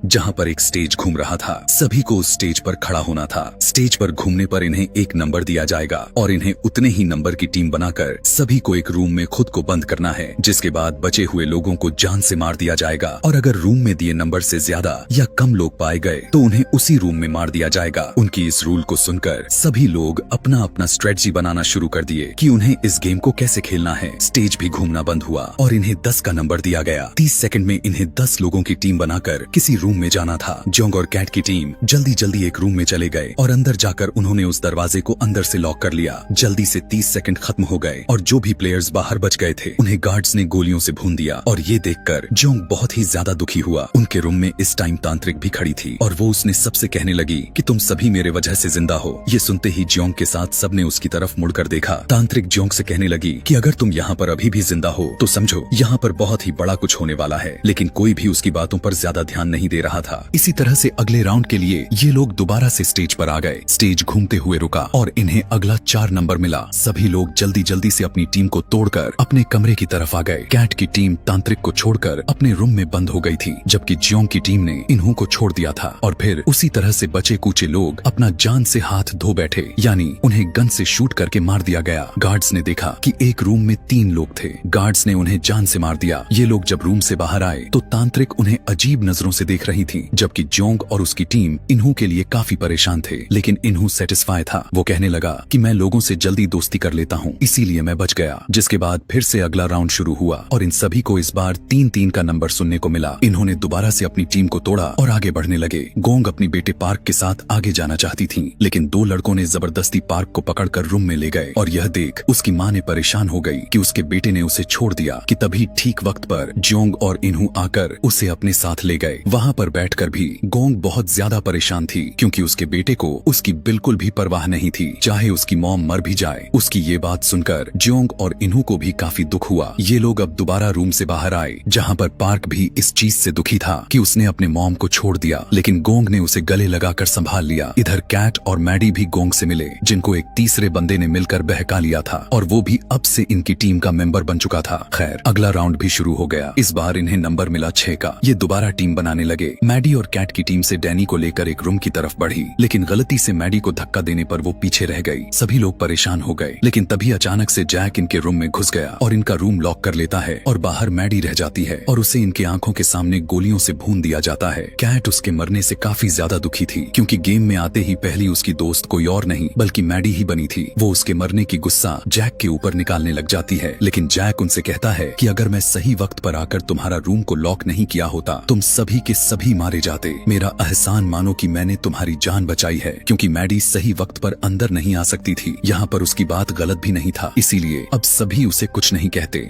S1: जहां पर एक स्टेज घूम रहा था। सभी को उस स्टेज पर खड़ा होना था। स्टेज पर घूमने पर इन्हें एक नंबर दिया जाएगा और इन्हें उतने ही नंबर की टीम बनाकर सभी को एक रूम में खुद को बंद करना है, जिसके बाद बचे हुए लोगों को जान से मार दिया जाएगा और अगर रूम में दिए नंबर से ज्यादा या कम लोग पाए गए तो उन्हें उसी रूम में मार दिया जाएगा। उनकी इस रूल को सुनकर सभी लोग अपना अपना स्ट्रेटजी बनाना शुरू कर दिए कि उन्हें इस गेम को कैसे खेलना है। स्टेज भी घूमना बंद हुआ और इन्हें 10 का नंबर दिया गया। 30 सेकंड में इन्हें 10 लोगों की टीम बनाकर किसी रूम में जाना था। जोंग और कैट की टीम जल्दी जल्दी एक रूम में चले गए और अंदर जाकर उन्होंने उस दरवाजे को अंदर से लॉक कर लिया। जल्दी से 30 सेकंड खत्म हो गए और जो भी प्लेयर्स बाहर बच गए थे उन्हें गार्ड्स ने गोलियों से भून दिया और ये देखकर जोंग बहुत ही ज्यादा दुखी हुआ। उनके रूम में इस टाइम तांत्रिक भी खड़ी थी और वो उसने सबसे कहने लगी कि तुम सभी मेरे वजह से जिंदा हो। ये सुनते ही जोंग के साथ सबने उसकी तरफ मुड़कर देखा। तांत्रिक जोंग से कहने लगी कि अगर तुम यहाँ पर अभी भी जिंदा हो तो समझो यहाँ पर बहुत ही बड़ा कुछ होने वाला है। लेकिन कोई भी उसकी बातों पर ज्यादा ध्यान नहीं दे दे रहा था। इसी तरह से अगले राउंड के लिए ये लोग दोबारा से स्टेज पर आ गए। स्टेज घूमते हुए रुका और इन्हें अगला 4 नंबर मिला। सभी लोग जल्दी जल्दी से अपनी टीम को तोड़कर अपने कमरे की तरफ आ गए। कैट की टीम तांत्रिक को छोड़कर अपने रूम में बंद हो गई थी, जबकि जियोंग की टीम ने इन्हों को छोड़ दिया था। और फिर उसी तरह से बचे कूचे लोग अपना जान से हाथ धो बैठे, यानी उन्हें गन से शूट करके मार दिया गया। गार्ड्स ने देखा कि एक रूम में 3 लोग थे। गार्ड्स ने उन्हें जान से मार दिया। ये लोग जब रूम से बाहर आए तो तांत्रिक उन्हें अजीब नजरों से देख रही थी, जबकि जियोंग और उसकी टीम इन्हों के लिए काफी परेशान थे। लेकिन इन्हों सेटिस्फाई था। वो कहने लगा कि मैं लोगों से जल्दी दोस्ती कर लेता हूँ, इसीलिए मैं बच गया। जिसके बाद फिर से अगला राउंड शुरू हुआ और इन सभी को इस बार 3-3 का नंबर सुनने को मिला। इन्होंने दोबारा से अपनी टीम को तोड़ा और आगे बढ़ने लगे। गोंग अपनी बेटे पार्क के साथ आगे जाना चाहती थी, लेकिन 2 लड़कों ने जबरदस्ती पार्क को पकड़कर रूम में ले गए। और यह देख उसकी माँ ने परेशान हो गई कि उसके बेटे ने उसे छोड़ दिया कि तभी ठीक वक्त पर जियोंग और इन्हों आकर उसे अपने साथ ले गए। वहाँ पर बैठकर भी गोंग बहुत ज्यादा परेशान थी, क्योंकि उसके बेटे को उसकी बिल्कुल भी परवाह नहीं थी, चाहे उसकी मॉम मर भी जाए। उसकी ये बात सुनकर जियोंग और इन्हों को भी काफी दुख हुआ। ये लोग अब दोबारा रूम से बाहर आए, जहाँ पर पार्क भी इस चीज से दुखी था कि उसने अपने मॉम को छोड़ दिया, लेकिन गोंग ने उसे गले लगाकर संभाल लिया। इधर कैट और मैडी भी गोंग से मिले, जिनको एक तीसरे बंदे ने मिलकर बहका लिया था, और वो भी अब से इनकी टीम का मेंबर बन चुका था। खैर अगला राउंड भी शुरू हो गया। इस बार इन्हें नंबर मिला 6 का। ये दोबारा टीम बनाने लगे। मैडी और कैट की टीम से डैनी को लेकर एक रूम की तरफ बढ़ी, लेकिन गलती से मैडी को धक्का देने पर वो पीछे रह गई। सभी लोग परेशान हो गए, लेकिन तभी अचानक से जैक इनके रूम में घुस गया और इनका रूम लॉक कर लेता है। और बाहर मैडी रह जाती है और उसे इनके आंखों के सामने गोलियों से भून दिया जाता है। कैट उसके मरने से काफी ज्यादा दुखी थी, क्योंकि गेम में आते ही पहली उसकी दोस्त कोई और नहीं बल्कि मैडी ही बनी थी। वो उसके मरने की गुस्सा जैक के ऊपर निकालने लग जाती है, लेकिन जैक उनसे कहता है कि अगर मैं सही वक्त पर आकर तुम्हारा रूम को लॉक नहीं किया होता, तुम सभी के सभी मारे जाते। मेरा एहसान मानो कि मैंने तुम्हारी जान बचाई है, क्योंकि मैडी सही वक्त पर अंदर नहीं आ सकती थी। यहाँ पर उसकी बात गलत भी नहीं था, इसीलिए अब सभी उसे कुछ नहीं कहते।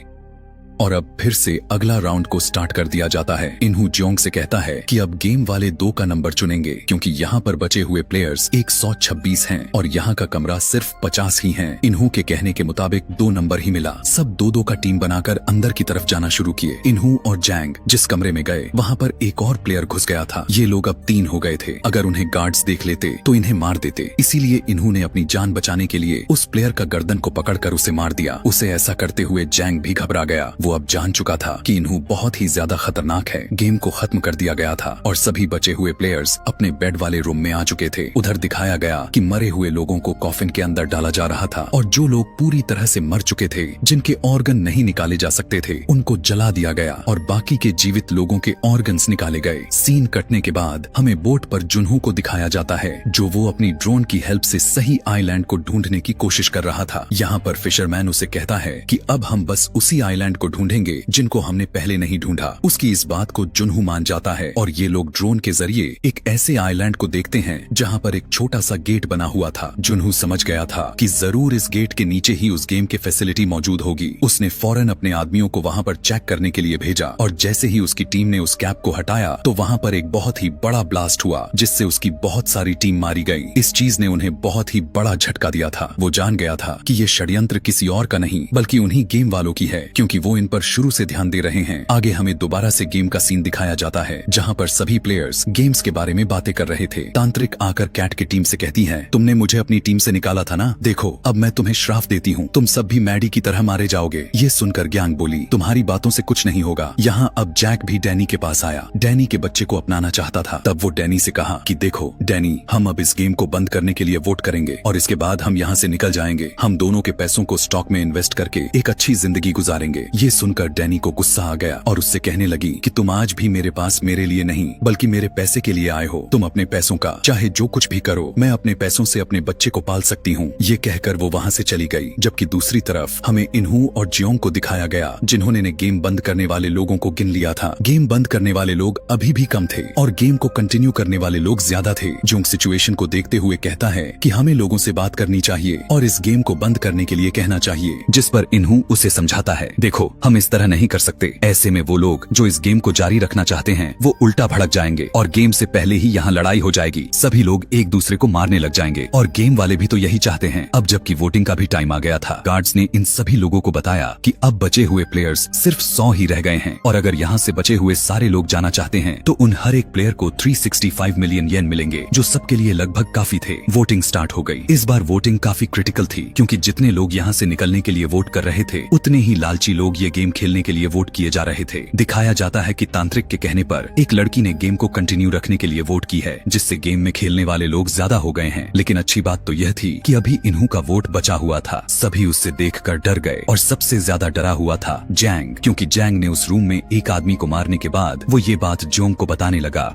S1: और अब फिर से अगला राउंड को स्टार्ट कर दिया जाता है। इन्हों जियोंग से कहता है कि अब गेम वाले 2 का नंबर चुनेंगे, क्योंकि यहाँ पर बचे हुए प्लेयर्स 126 हैं और यहाँ का कमरा सिर्फ 50 ही है। इन्हों के कहने के मुताबिक 2 नंबर ही मिला। सब 2-2 का टीम बनाकर अंदर की तरफ जाना शुरू किए। इन्हों और जैंग जिस कमरे में गए, वहाँ पर एक और प्लेयर घुस गया था। ये लोग अब 3 हो गए थे। अगर उन्हें गार्ड्स देख लेते तो इन्हें मार देते, इसीलिए इन्होंने अपनी जान बचाने के लिए उस प्लेयर का गर्दन को पकड़कर उसे मार दिया। उसे ऐसा करते हुए जैंग भी घबरा गया। वो अब जान चुका था कि इन्हों बहुत ही ज्यादा खतरनाक है। गेम को खत्म कर दिया गया था और सभी बचे हुए प्लेयर्स अपने बेड वाले रूम में आ चुके थे। उधर दिखाया गया कि मरे हुए लोगों को कॉफिन के अंदर डाला जा रहा था, और जो लोग पूरी तरह से मर चुके थे, जिनके ऑर्गन नहीं निकाले जा सकते थे, उनको जला दिया गया और बाकी के जीवित लोगों के ऑर्गन्स निकाले गए। सीन कटने के बाद हमें बोट पर जुन्हो को दिखाया जाता है, जो वो अपनी ड्रोन की हेल्प से सही आइलैंड को ढूंढने की कोशिश कर रहा था। यहाँ पर फिशरमैन उसे कहता है कि अब हम बस उसी आइलैंड को ढूंढेंगे जिनको हमने पहले नहीं ढूंढा। उसकी इस बात को जुन्हू मान जाता है और ये लोग ड्रोन के जरिए एक ऐसे आइलैंड को देखते हैं जहाँ पर एक छोटा सा गेट बना हुआ था। जुन्हू समझ गया था कि जरूर इस गेट के नीचे ही उस गेम के फैसिलिटी मौजूद होगी। उसने फौरन अपने आदमियों को वहाँ पर चेक करने के लिए भेजा, और जैसे ही उसकी टीम ने उस कैप को हटाया तो वहाँ पर एक बहुत ही बड़ा ब्लास्ट हुआ, जिससे उसकी बहुत सारी टीम मारी गई। इस चीज ने उन्हें बहुत ही बड़ा झटका दिया था। वो जान गया था कि ये षड्यंत्र किसी और का नहीं बल्कि उन्हीं गेम वालों की है, क्योंकि वो इन पर शुरू से ध्यान दे रहे हैं। आगे हमें दोबारा से गेम का सीन दिखाया जाता है, जहाँ पर सभी प्लेयर्स गेम्स के बारे में बातें कर रहे थे। तांत्रिक आकर कैट की टीम से कहती है, तुमने मुझे अपनी टीम से निकाला था ना, देखो अब मैं तुम्हें श्राप देती हूँ, तुम सब भी मैडी की तरह मारे जाओगे। ये सुनकर ग्यांग बोली, तुम्हारी बातों से कुछ नहीं होगा। यहाँ अब जैक भी डैनी के पास आया। डैनी के बच्चे को अपनाना चाहता था। तब वो डैनी से कहा कि देखो डैनी, हम अब इस गेम को बंद करने के लिए वोट करेंगे और इसके बाद हम यहाँ से निकल जाएंगे। हम दोनों के पैसों को स्टॉक में इन्वेस्ट करके एक अच्छी जिंदगी गुजारेंगे। ये सुनकर डैनी को गुस्सा आ गया और उससे कहने लगी कि तुम आज भी मेरे पास मेरे लिए नहीं बल्कि मेरे पैसे के लिए आए हो। तुम अपने पैसों का चाहे जो कुछ भी करो, मैं अपने पैसों से अपने बच्चे को पाल सकती हूँ। ये कहकर वो वहाँ से चली गई। जबकि दूसरी तरफ हमें इन्हों और जियोंग को दिखाया गया, जिन्होंने ने गेम बंद करने वाले लोगों को गिन लिया था। गेम बंद करने वाले लोग अभी भी कम थे और गेम को कंटिन्यू करने वाले लोग ज्यादा थे। जियोंग सिचुएशन को देखते हुए कहता है कि हमें लोगों से बात करनी चाहिए और इस गेम को बंद करने के लिए कहना चाहिए, जिस पर इन्हों उसे समझाता है, देखो हम इस तरह नहीं कर सकते। ऐसे में वो लोग जो इस गेम को जारी रखना चाहते हैं वो उल्टा भड़क जाएंगे और गेम से पहले ही यहाँ लड़ाई हो जाएगी। सभी लोग एक दूसरे को मारने लग जाएंगे और गेम वाले भी तो यही चाहते हैं। अब जबकि वोटिंग का भी टाइम आ गया था, गार्ड्स ने इन सभी लोगों को बताया कि अब बचे हुए प्लेयर्स सिर्फ 100 ही रह गए हैं और अगर यहाँ से बचे हुए सारे लोग जाना चाहते हैं तो उन हर एक प्लेयर को 365 मिलियन येन मिलेंगे, जो सबके लिए लगभग काफी थे। वोटिंग स्टार्ट हो गई। इस बार वोटिंग काफी क्रिटिकल थी क्योंकि जितने लोग यहाँ से निकलने के लिए वोट कर रहे थे उतने ही लालची लोग ये गेम खेलने के लिए वोट किए जा रहे थे। दिखाया जाता है कि तांत्रिक के कहने पर एक लड़की ने गेम को कंटिन्यू रखने के लिए वोट की है, जिससे गेम में खेलने वाले लोग ज्यादा हो गए हैं। लेकिन अच्छी बात तो यह थी कि अभी इन्हू का वोट बचा हुआ था। सभी उससे देखकर डर गए और सबसे ज्यादा डरा हुआ था जैंग, क्योंकि जैंग ने उस रूम में एक आदमी को मारने के बाद वो ये बात जोंग को बताने लगा।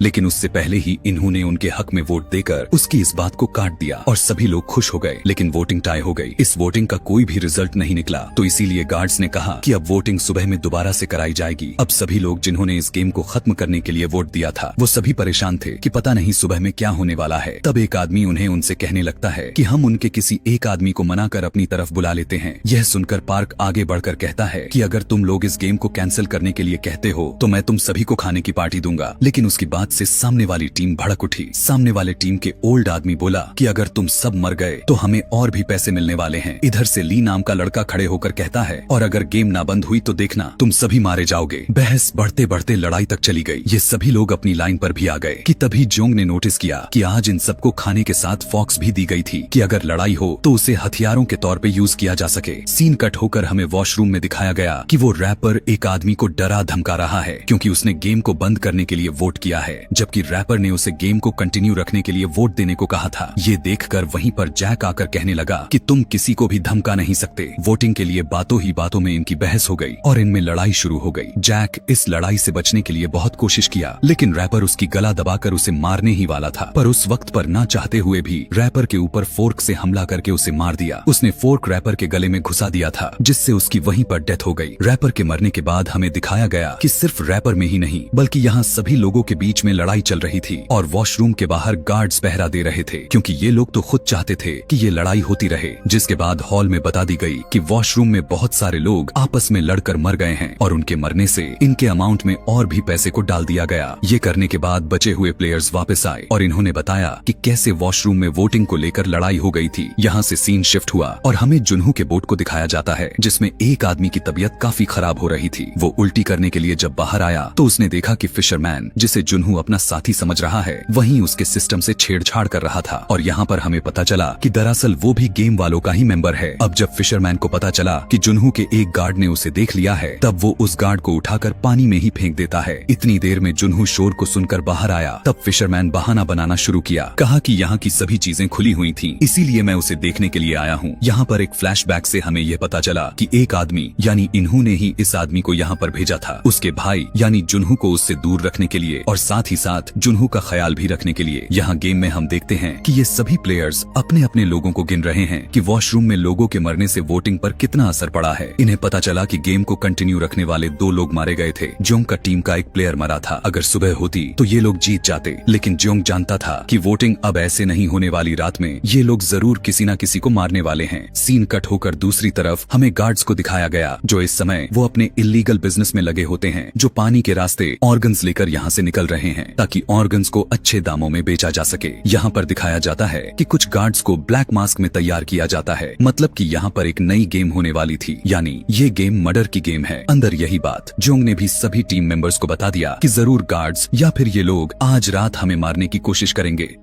S1: लेकिन उससे पहले ही इन्होंने उनके हक में वोट देकर उसकी इस बात को काट दिया और सभी लोग खुश हो गए। लेकिन वोटिंग टाई हो गई। इस वोटिंग का कोई भी रिजल्ट नहीं निकला, तो इसीलिए गार्ड्स ने कहा कि अब वोटिंग सुबह में दोबारा से कराई जाएगी। अब सभी लोग जिन्होंने इस गेम को खत्म करने के लिए वोट दिया था वो सभी परेशान थे कि पता नहीं सुबह में क्या होने वाला है। तब एक आदमी उन्हें उनसे कहने लगता है कि हम उनके किसी एक आदमी को मनाकर अपनी तरफ बुला लेते हैं। यह सुनकर पार्क आगे बढ़कर कहता है कि अगर तुम लोग इस गेम को कैंसिल करने के लिए कहते हो तो मैं तुम सभी को खाने की पार्टी दूंगा। लेकिन उसकी बात से सामने वाली टीम भड़क उठी। सामने वाले टीम के ओल्ड आदमी बोला कि अगर तुम सब मर गए तो हमें और भी पैसे मिलने वाले हैं। इधर से ली नाम का लड़का खड़े होकर कहता है और अगर गेम ना बंद हुई तो देखना तुम सभी मारे जाओगे। बहस बढ़ते बढ़ते लड़ाई तक चली गई। ये सभी लोग अपनी लाइन पर भी आ गए कि तभी जोंग ने नोटिस किया कि आज इन सबको खाने के साथ फॉक्स भी दी गई थी कि अगर लड़ाई हो तो उसे हथियारों के तौर पे यूज किया जा सके। सीन कट होकर हमें वॉशरूम में दिखाया गया कि वो रैपर एक आदमी को डरा धमका रहा है क्योंकि उसने गेम को बंद करने के लिए वोट किया है, जबकि रैपर ने उसे गेम को कंटिन्यू रखने के लिए वोट देने को कहा था। ये देखकर वहीं पर जैक आकर कहने लगा कि तुम किसी को भी धमका नहीं सकते। वोटिंग के लिए बातों ही बातों में इनकी बहस हो गई और इनमें लड़ाई शुरू हो गई। जैक इस लड़ाई से बचने के लिए बहुत कोशिश किया, लेकिन रैपर उसकी गला दबाकर उसे मारने ही वाला था। पर उस वक्त पर ना चाहते हुए भी रैपर के ऊपर फोर्क से हमला करके उसे मार दिया। उसने फोर्क रैपर के गले में घुसा दिया था, जिससे उसकी वहीं पर डेथ हो गई। रैपर के मरने के बाद हमें दिखाया गया कि सिर्फ रैपर में ही नहीं बल्कि यहाँ सभी लोगों के बीच में लड़ाई चल रही थी और वॉशरूम के बाहर गार्ड्स पहरा दे रहे थे क्योंकि ये लोग तो खुद चाहते थे कि ये लड़ाई होती रहे। जिसके बाद हॉल में बता दी गई कि वॉशरूम में बहुत सारे लोग आपस में लड़कर मर गए हैं और उनके मरने से इनके अमाउंट में और भी पैसे को डाल दिया गया। ये करने के बाद बचे हुए प्लेयर्स वापस आए और इन्होंने बताया कि कैसे वॉशरूम में वोटिंग को लेकर लड़ाई हो गई थी। यहाँ से सीन शिफ्ट हुआ और हमें जुन्हू के बोट को दिखाया जाता है, जिसमें एक आदमी की तबीयत काफी खराब हो रही थी। वो उल्टी करने के लिए जब बाहर आया तो उसने देखा कि फिशरमैन, जिसे जुन्हू अपना साथी समझ रहा है, वहीं उसके सिस्टम से छेड़छाड़ कर रहा था और यहाँ पर हमें पता चला कि दरअसल वो भी गेम वालों का ही मेंबर है। अब जब फिशरमैन को पता चला कि जुन्हू के एक गार्ड ने उसे देख लिया है, तब वो उस गार्ड को उठाकर पानी में ही फेंक देता है। इतनी देर में जुन्हू शोर को सुनकर बाहर आया। तब फिशरमैन बहाना बनाना शुरू किया, कहा कि यहाँ की सभी चीजें खुली हुई थीं, इसीलिए मैं उसे देखने के लिए आया हूँ। यहाँ पर एक फ्लैशबैक से हमें यह पता चला कि एक आदमी यानी इन्हू ने ही इस आदमी को यहाँ पर भेजा था, उसके भाई यानी जुन्हू को उससे दूर रखने के लिए और साथ ही साथ जुन्हू का ख्याल भी रखने के लिए। यहाँ गेम में हम देखते हैं कि ये सभी प्लेयर्स अपने अपने लोगों को गिन रहे हैं कि वॉशरूम में लोगों के मरने से वोटिंग पर कितना असर पड़ा है। इन्हें पता चला कि गेम को कंटिन्यू रखने वाले 2 लोग मारे गए थे। जोंग का टीम का एक प्लेयर मरा था। अगर सुबह होती तो ये लोग जीत जाते, लेकिन जोंग जानता था कि वोटिंग अब ऐसे नहीं होने वाली। रात में ये लोग जरूर किसी न किसी को मारने वाले हैं। सीन कट होकर दूसरी तरफ हमें गार्ड्स को दिखाया गया, जो इस समय वो अपने इलीगल बिजनेस में लगे होते हैं, जो पानी के रास्ते ऑर्गन्स लेकर यहाँ से निकल रहे हैं ताकि ऑर्गन्स को अच्छे दामों में बेचा जा सके। यहाँ पर दिखाया जाता है कि कुछ गार्ड्स को ब्लैक मास्क में तैयार किया जाता है, मतलब कि यहाँ पर एक नई गेम होने वाली थी, यानी ये गेम मर्डर की गेम है। अंदर यही बात जोंग ने भी सभी टीम मेंबर्स को बता दिया कि जरूर गार्ड्स या फिर ये लोग आज रात हमें मारने की कोशिश करेंगे।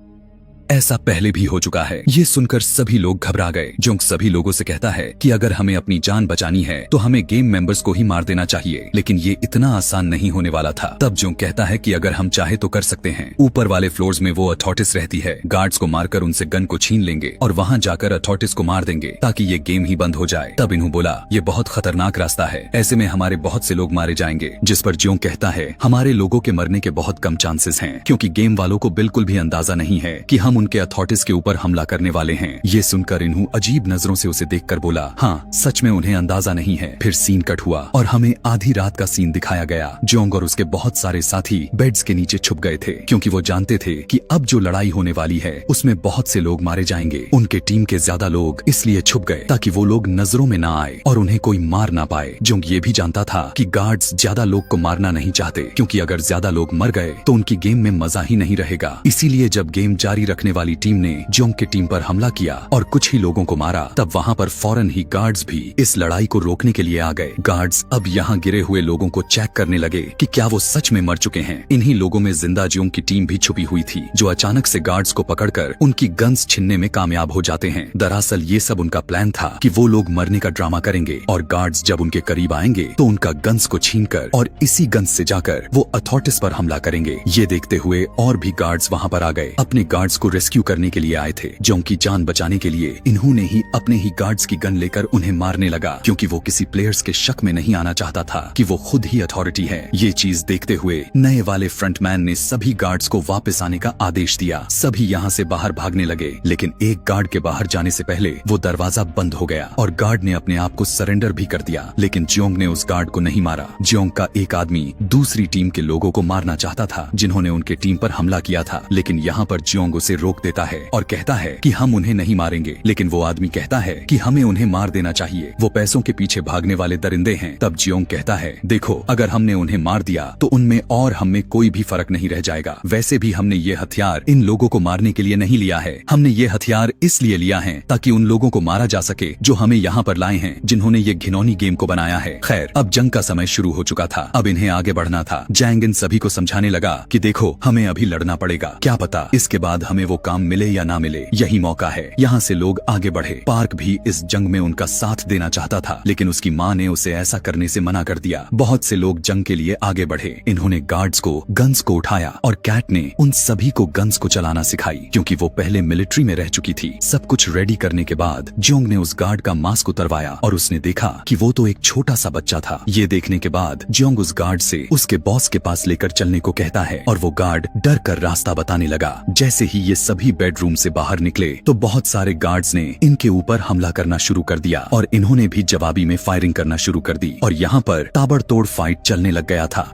S1: ऐसा पहले भी हो चुका है। ये सुनकर सभी लोग घबरा गए। जोंग सभी लोगों से कहता है कि अगर हमें अपनी जान बचानी है तो हमें गेम मेंबर्स को ही मार देना चाहिए, लेकिन ये इतना आसान नहीं होने वाला था। तब जोंग कहता है कि अगर हम चाहे तो कर सकते हैं। ऊपर वाले फ्लोर्स में वो अथॉरिटीज रहती है, गार्ड्स को मारकर उनसे गन को छीन लेंगे और वहाँ जाकर अथॉरिटीज को मार देंगे ताकि ये गेम ही बंद हो जाए। तब इन्हों बोला ये बहुत खतरनाक रास्ता है, ऐसे में हमारे बहुत से लोग मारे जाएंगे। जिस पर जोंग कहता है हमारे लोगों के मरने के बहुत कम चांसेस हैं, क्योंकि गेम वालों को बिल्कुल भी अंदाजा नहीं है कि हम हम उनके अथॉरिटीज के ऊपर हमला करने वाले हैं। ये सुनकर इन्हू अजीब नजरों से उसे देखकर बोला, हाँ सच में उन्हें अंदाजा नहीं है। फिर सीन कट हुआ और हमें आधी रात का सीन दिखाया गया। जोंग और उसके बहुत सारे साथी बेड्स के नीचे छुप गए थे क्योंकि वो जानते थे कि अब जो लड़ाई होने वाली है उसमें बहुत से लोग मारे जाएंगे। उनके टीम के ज्यादा लोग इसलिए छुप गए ताकि वो लोग नजरों में ना आए और उन्हें कोई मार ना पाए। जोंग ये भी जानता था कि गार्ड्स ज्यादा लोग को मारना नहीं चाहते क्योंकि अगर ज्यादा लोग मर गए तो उनकी गेम में मजा ही नहीं रहेगा। इसीलिए जब गेम जारी रखने वाली टीम ने जोंग की टीम पर हमला किया और कुछ ही लोगों को मारा, तब वहाँ पर फौरन ही गार्ड्स भी इस लड़ाई को रोकने के लिए आ गए। गार्ड्स अब यहाँ गिरे हुए लोगों को चेक करने लगे कि क्या वो सच में मर चुके हैं। इन्हीं लोगों में जिंदा जोंग की टीम भी छुपी हुई थी जो अचानक से गार्ड्स को पकड़कर उनकी गन्स छीनने में कामयाब हो जाते हैं। दरअसल ये सब उनका प्लान था कि वो लोग मरने का ड्रामा करेंगे और गार्ड्स जब उनके करीब आएंगे तो उनका गन्स को छीनकर और इसी गन्स से जाकर वो अथॉरिटीज पर हमला करेंगे। ये देखते हुए और भी गार्ड्स वहाँ पर आ गए। अपने गार्ड्स को रेस्क्यू करने के लिए आए थे। जोंग की जान बचाने के लिए इन्होंने ही अपने ही गार्ड्स की गन लेकर उन्हें मारने लगा क्योंकि वो किसी प्लेयर्स के शक में नहीं आना चाहता था कि वो खुद ही अथॉरिटी है। ये चीज देखते हुए नए वाले फ्रंटमैन ने सभी गार्ड्स को वापस आने का आदेश दिया। सभी यहाँ से बाहर भागने लगे, लेकिन एक गार्ड के बाहर जाने से पहले वो दरवाजा बंद हो गया और गार्ड ने अपने आप को सरेंडर भी कर दिया। लेकिन जोंग ने उस गार्ड को नहीं मारा। जोंग का एक आदमी दूसरी टीम के लोगों को मारना चाहता था जिन्होंने उनके टीम पर हमला किया था, लेकिन यहाँ पर जोंग उसे रोक देता है और कहता है कि हम उन्हें नहीं मारेंगे। लेकिन वो आदमी कहता है कि हमें उन्हें मार देना चाहिए, वो पैसों के पीछे भागने वाले दरिंदे हैं। तब जोंग कहता है, देखो अगर हमने उन्हें मार दिया तो उनमें और हम में कोई भी फर्क नहीं रह जाएगा। वैसे भी हमने ये हथियार इन लोगों को मारने के लिए नहीं लिया है, हमने ये हथियार इसलिए लिया है ताकि उन लोगों को मारा जा सके जो हमें यहाँ पर लाए हैं, जिन्होंने ये घिनौनी गेम को बनाया है। खैर अब जंग का समय शुरू हो चुका था, अब इन्हें आगे बढ़ना था। जैंग इन सभी को समझाने लगा कि देखो हमें अभी लड़ना पड़ेगा, क्या पता इसके बाद हमें वो काम मिले या ना मिले, यही मौका है। यहाँ से लोग आगे बढ़े। पार्क भी इस जंग में उनका साथ देना चाहता था, लेकिन उसकी माँ ने उसे ऐसा करने से मना कर दिया। बहुत से लोग जंग के लिए आगे बढ़े। इन्होंने गार्ड्स को गन्स को उठाया और कैट ने उन सभी को गन्स को चलाना सिखाई क्योंकि वो पहले मिलिट्री में रह चुकी थी। सब कुछ रेडी करने के बाद जोंग ने उस गार्ड का मास्क उतरवाया और उसने देखा कि वो तो एक छोटा सा बच्चा था। ये देखने के बाद जोंग उस गार्ड से उसके बॉस के पास लेकर चलने को कहता है और वो गार्ड डर कर रास्ता बताने लगा। जैसे ही ये सभी बेडरूम से बाहर निकले तो बहुत सारे गार्ड्स ने इनके ऊपर हमला करना शुरू कर दिया और इन्होंने भी जवाबी में फायरिंग करना शुरू कर दी और यहाँ पर ताबड़तोड़ फाइट चलने लग गया था।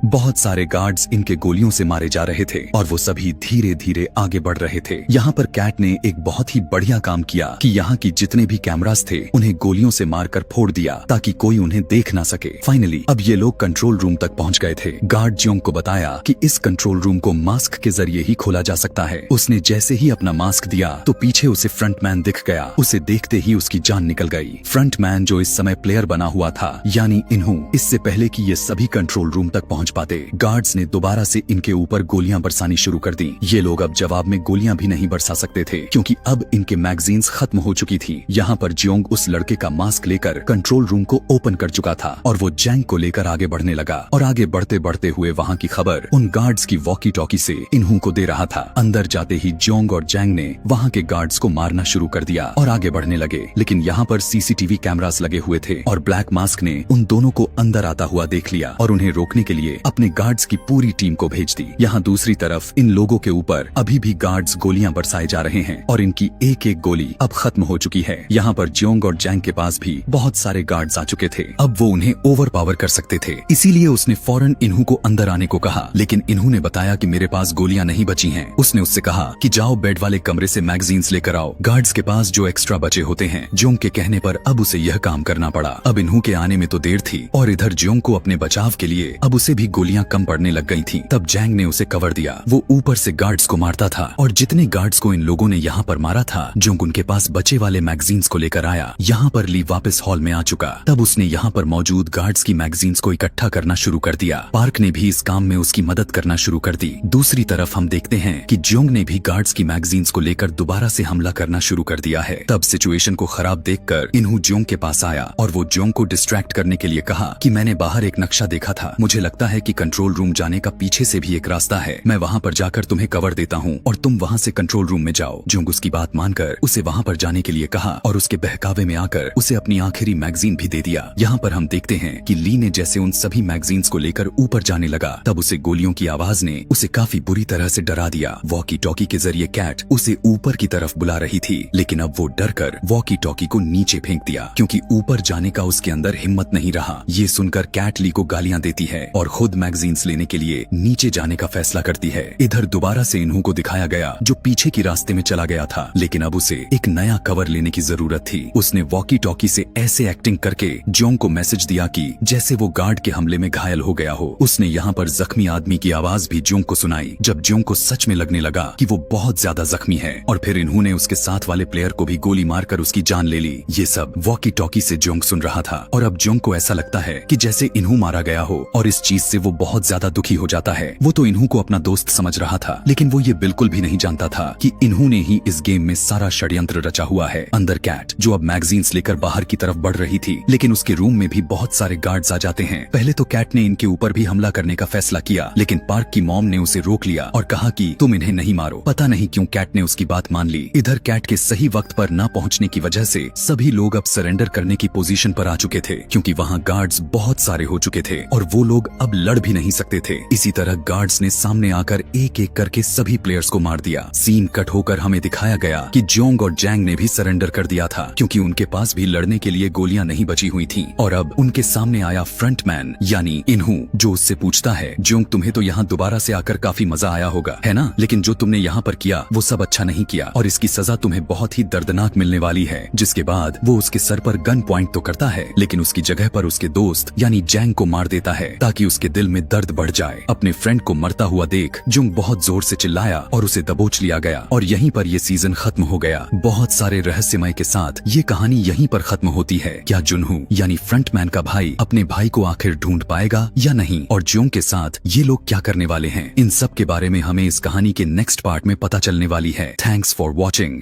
S1: बहुत सारे गार्ड्स इनके गोलियों से मारे जा रहे थे और वो सभी धीरे धीरे आगे बढ़ रहे थे। यहाँ पर कैट ने एक बहुत ही बढ़िया काम किया कि यहाँ की जितने भी कैमरास थे उन्हें गोलियों से मारकर फोड़ दिया ताकि कोई उन्हें देख ना सके। फाइनली अब ये लोग कंट्रोल रूम तक पहुँच गए थे। गार्ड जोंग को बताया कि इस कंट्रोल रूम को मास्क के जरिए ही खोला जा सकता है। उसने जैसे ही अपना मास्क दिया तो पीछे उसे फ्रंटमैन दिख गया। उसे देखते ही उसकी जान निकल गई। फ्रंटमैन जो इस समय प्लेयर बना हुआ था यानी इन्हू, इससे पहले कि ये सभी कंट्रोल रूम तक पहुँच पाते गार्ड्स ने दोबारा से इनके ऊपर गोलियां बरसानी शुरू कर दी। ये लोग अब जवाब में गोलियां भी नहीं बरसा सकते थे क्योंकि अब इनके मैगजीन्स खत्म हो चुकी थी। यहाँ पर जोंग उस लड़के का मास्क लेकर कंट्रोल रूम को ओपन कर चुका था और वो जैंग को लेकर आगे बढ़ने लगा और आगे बढ़ते बढ़ते हुए वहाँ की खबर उन गार्ड्स की वॉकी टॉकी से इन्हू को दे रहा था। अंदर जाते ही जोंग और जैंग ने वहाँ के गार्ड्स को मारना शुरू कर दिया और आगे बढ़ने लगे। लेकिन यहाँ पर सीसीटीवी कैमरास लगे हुए थे और ब्लैक मास्क ने उन दोनों को अंदर आता हुआ देख लिया और उन्हें रोकने के लिए अपने गार्ड्स की पूरी टीम को भेज दी। यहाँ दूसरी तरफ इन लोगों के ऊपर अभी भी गार्ड्स गोलियां बरसाए जा रहे हैं और इनकी एक एक गोली अब खत्म हो चुकी है। यहाँ पर जोंग और जैंग के पास भी बहुत सारे गार्ड्स आ चुके थे। अब वो उन्हें ओवर पावर कर सकते थे, इसीलिए उसने फौरन इन्हू को अंदर आने को कहा। लेकिन इन्हू ने बताया कि मेरे पास गोलियां नहीं बची हैं। उसने उससे कहा कि जाओ बेड वाले कमरे से मैगजीन्स लेकर आओ। गार्ड्स के पास जो एक्स्ट्रा बचे होते हैं। जोंग के कहने पर अब उसे यह काम करना पड़ा। अब इन्हू के आने में तो देर थी और इधर जोंग को अपने बचाव के लिए अब उसे भी गोलियां कम पड़ने लग गई थी। तब जैंग ने उसे कवर दिया। वो ऊपर से गार्ड्स को मारता था और जितने गार्ड्स को इन लोगों ने यहाँ पर मारा था जोंग उनके पास बचे वाले मैगजीन्स को लेकर आया। यहाँ पर ली वापस हॉल में आ चुका। तब उसने यहाँ पर मौजूद गार्ड्स की मैगजीन्स को इकट्ठा करना शुरू कर दिया। पार्क ने भी इस काम में उसकी मदद करना शुरू कर दी। दूसरी तरफ हम देखते हैं कि जोंग ने भी गार्ड्स की मैगजीन्स को लेकर दोबारा से हमला करना शुरू कर दिया है। तब सिचुएशन को खराब देखकर इन्हू जोंग के पास आया और वो जोंग को डिस्ट्रैक्ट करने के लिए कहा कि मैंने बाहर एक नक्शा देखा था, मुझे लगता है कि कंट्रोल रूम जाने का पीछे से भी एक रास्ता है, मैं वहाँ पर जाकर तुम्हें कवर देता हूँ और तुम वहाँ से कंट्रोल रूम में जाओ। जुंग उसकी बात मानकर उसे वहाँ पर जाने के लिए कहा और उसके बहकावे में आकर उसे अपनी आखिरी मैगजीन भी दे दिया। यहाँ पर हम देखते हैं कि ली ने जैसे उन सभी मैगजीन्स को लेकर ऊपर जाने लगा, तब उसे गोलियों की आवाज ने उसे काफी बुरी तरह से डरा दिया। वॉकी टॉकी के जरिए कैट उसे ऊपर की तरफ बुला रही थी, लेकिन अब वो डर कर वॉकी टॉकी को नीचे फेंक दिया क्योंकि ऊपर जाने का उसके अंदर हिम्मत नहीं रहा। ये सुनकर कैट ली को गालियां देती है और खुद मैगजीन्स लेने के लिए नीचे जाने का फैसला करती है। इधर दोबारा से इन्हू को दिखाया गया जो पीछे की रास्ते में चला गया था, लेकिन अब उसे एक नया कवर लेने की जरूरत थी। उसने वॉकी टॉकी से ऐसे एक्टिंग करके जोंग को मैसेज दिया कि जैसे वो गार्ड के हमले में घायल हो गया हो। उसने यहाँ पर जख्मी आदमी की आवाज भी जोंग को सुनाई। जब जोंग को सच में लगने लगा कि वो बहुत ज्यादा जख्मी है और फिर इन्होंने उसके साथ वाले प्लेयर को भी गोली मारकर उसकी जान ले ली। ये सब वॉकी टॉकी से जोंग सुन रहा था और अब जोंग को ऐसा लगता है कि जैसे इन्हू मारा गया हो और इस चीज से वो बहुत ज्यादा दुखी हो जाता है। वो तो इन्हू को अपना दोस्त समझ रहा था, लेकिन वो ये बिल्कुल भी नहीं जानता था कि इन्हू ने ही इस गेम में सारा षड्यंत्र रचा हुआ है। अंदर कैट जो अब मैगजीन्स लेकर बाहर की तरफ बढ़ रही थी, लेकिन उसके रूम में भी बहुत सारे गार्ड्स आ जाते हैं। पहले तो कैट ने इनके ऊपर भी हमला करने का फैसला किया, लेकिन पार्क की मॉम ने उसे रोक लिया और कहा कि तुम इन्हें नहीं मारो। पता नहीं क्यों कैट ने उसकी बात मान ली। इधर कैट के सही वक्त पर न पहुंचने की वजह से सभी लोग अब सरेंडर करने की पोजीशन पर आ चुके थे, क्योंकि वहां गार्ड्स बहुत सारे हो चुके थे और वो लोग अब लड़ भी नहीं सकते थे। इसी तरह गार्ड्स ने सामने आकर एक एक करके सभी प्लेयर्स को मार दिया। सीन कट होकर हमें दिखाया गया कि जोंग और जैंग ने भी सरेंडर कर दिया था, क्योंकि उनके पास भी लड़ने के लिए गोलियां नहीं बची हुई थीं। और अब उनके सामने आया फ्रंटमैन यानी इन्हू, जो उससे पूछता है जोंग तुम्हें तो यहाँ दोबारा से आकर काफी मजा आया होगा, है ना? लेकिन जो तुमने यहाँ पर किया वो सब अच्छा नहीं किया और इसकी सजा तुम्हें बहुत ही दर्दनाक मिलने वाली है। जिसके बाद वो उसके सर पर गन पॉइंट तो करता है, लेकिन उसकी जगह पर उसके दोस्त यानी जैंग को मार देता है ताकि उसके दिल में दर्द बढ़ जाए। अपने फ्रेंड को मरता हुआ देख जोंग बहुत जोर से चिल्लाया और उसे दबोच लिया गया और यहीं पर ये सीजन खत्म हो गया। बहुत सारे रहस्यमय के साथ ये कहानी यहीं पर खत्म होती है। क्या जुनहू यानी फ्रंटमैन का भाई अपने भाई को आखिर ढूंढ पाएगा या नहीं, और जोंग के साथ ये लोग क्या करने वाले हैं, इन सब के बारे में हमें इस कहानी के नेक्स्ट पार्ट में पता चलने वाली है। Thanks for watching.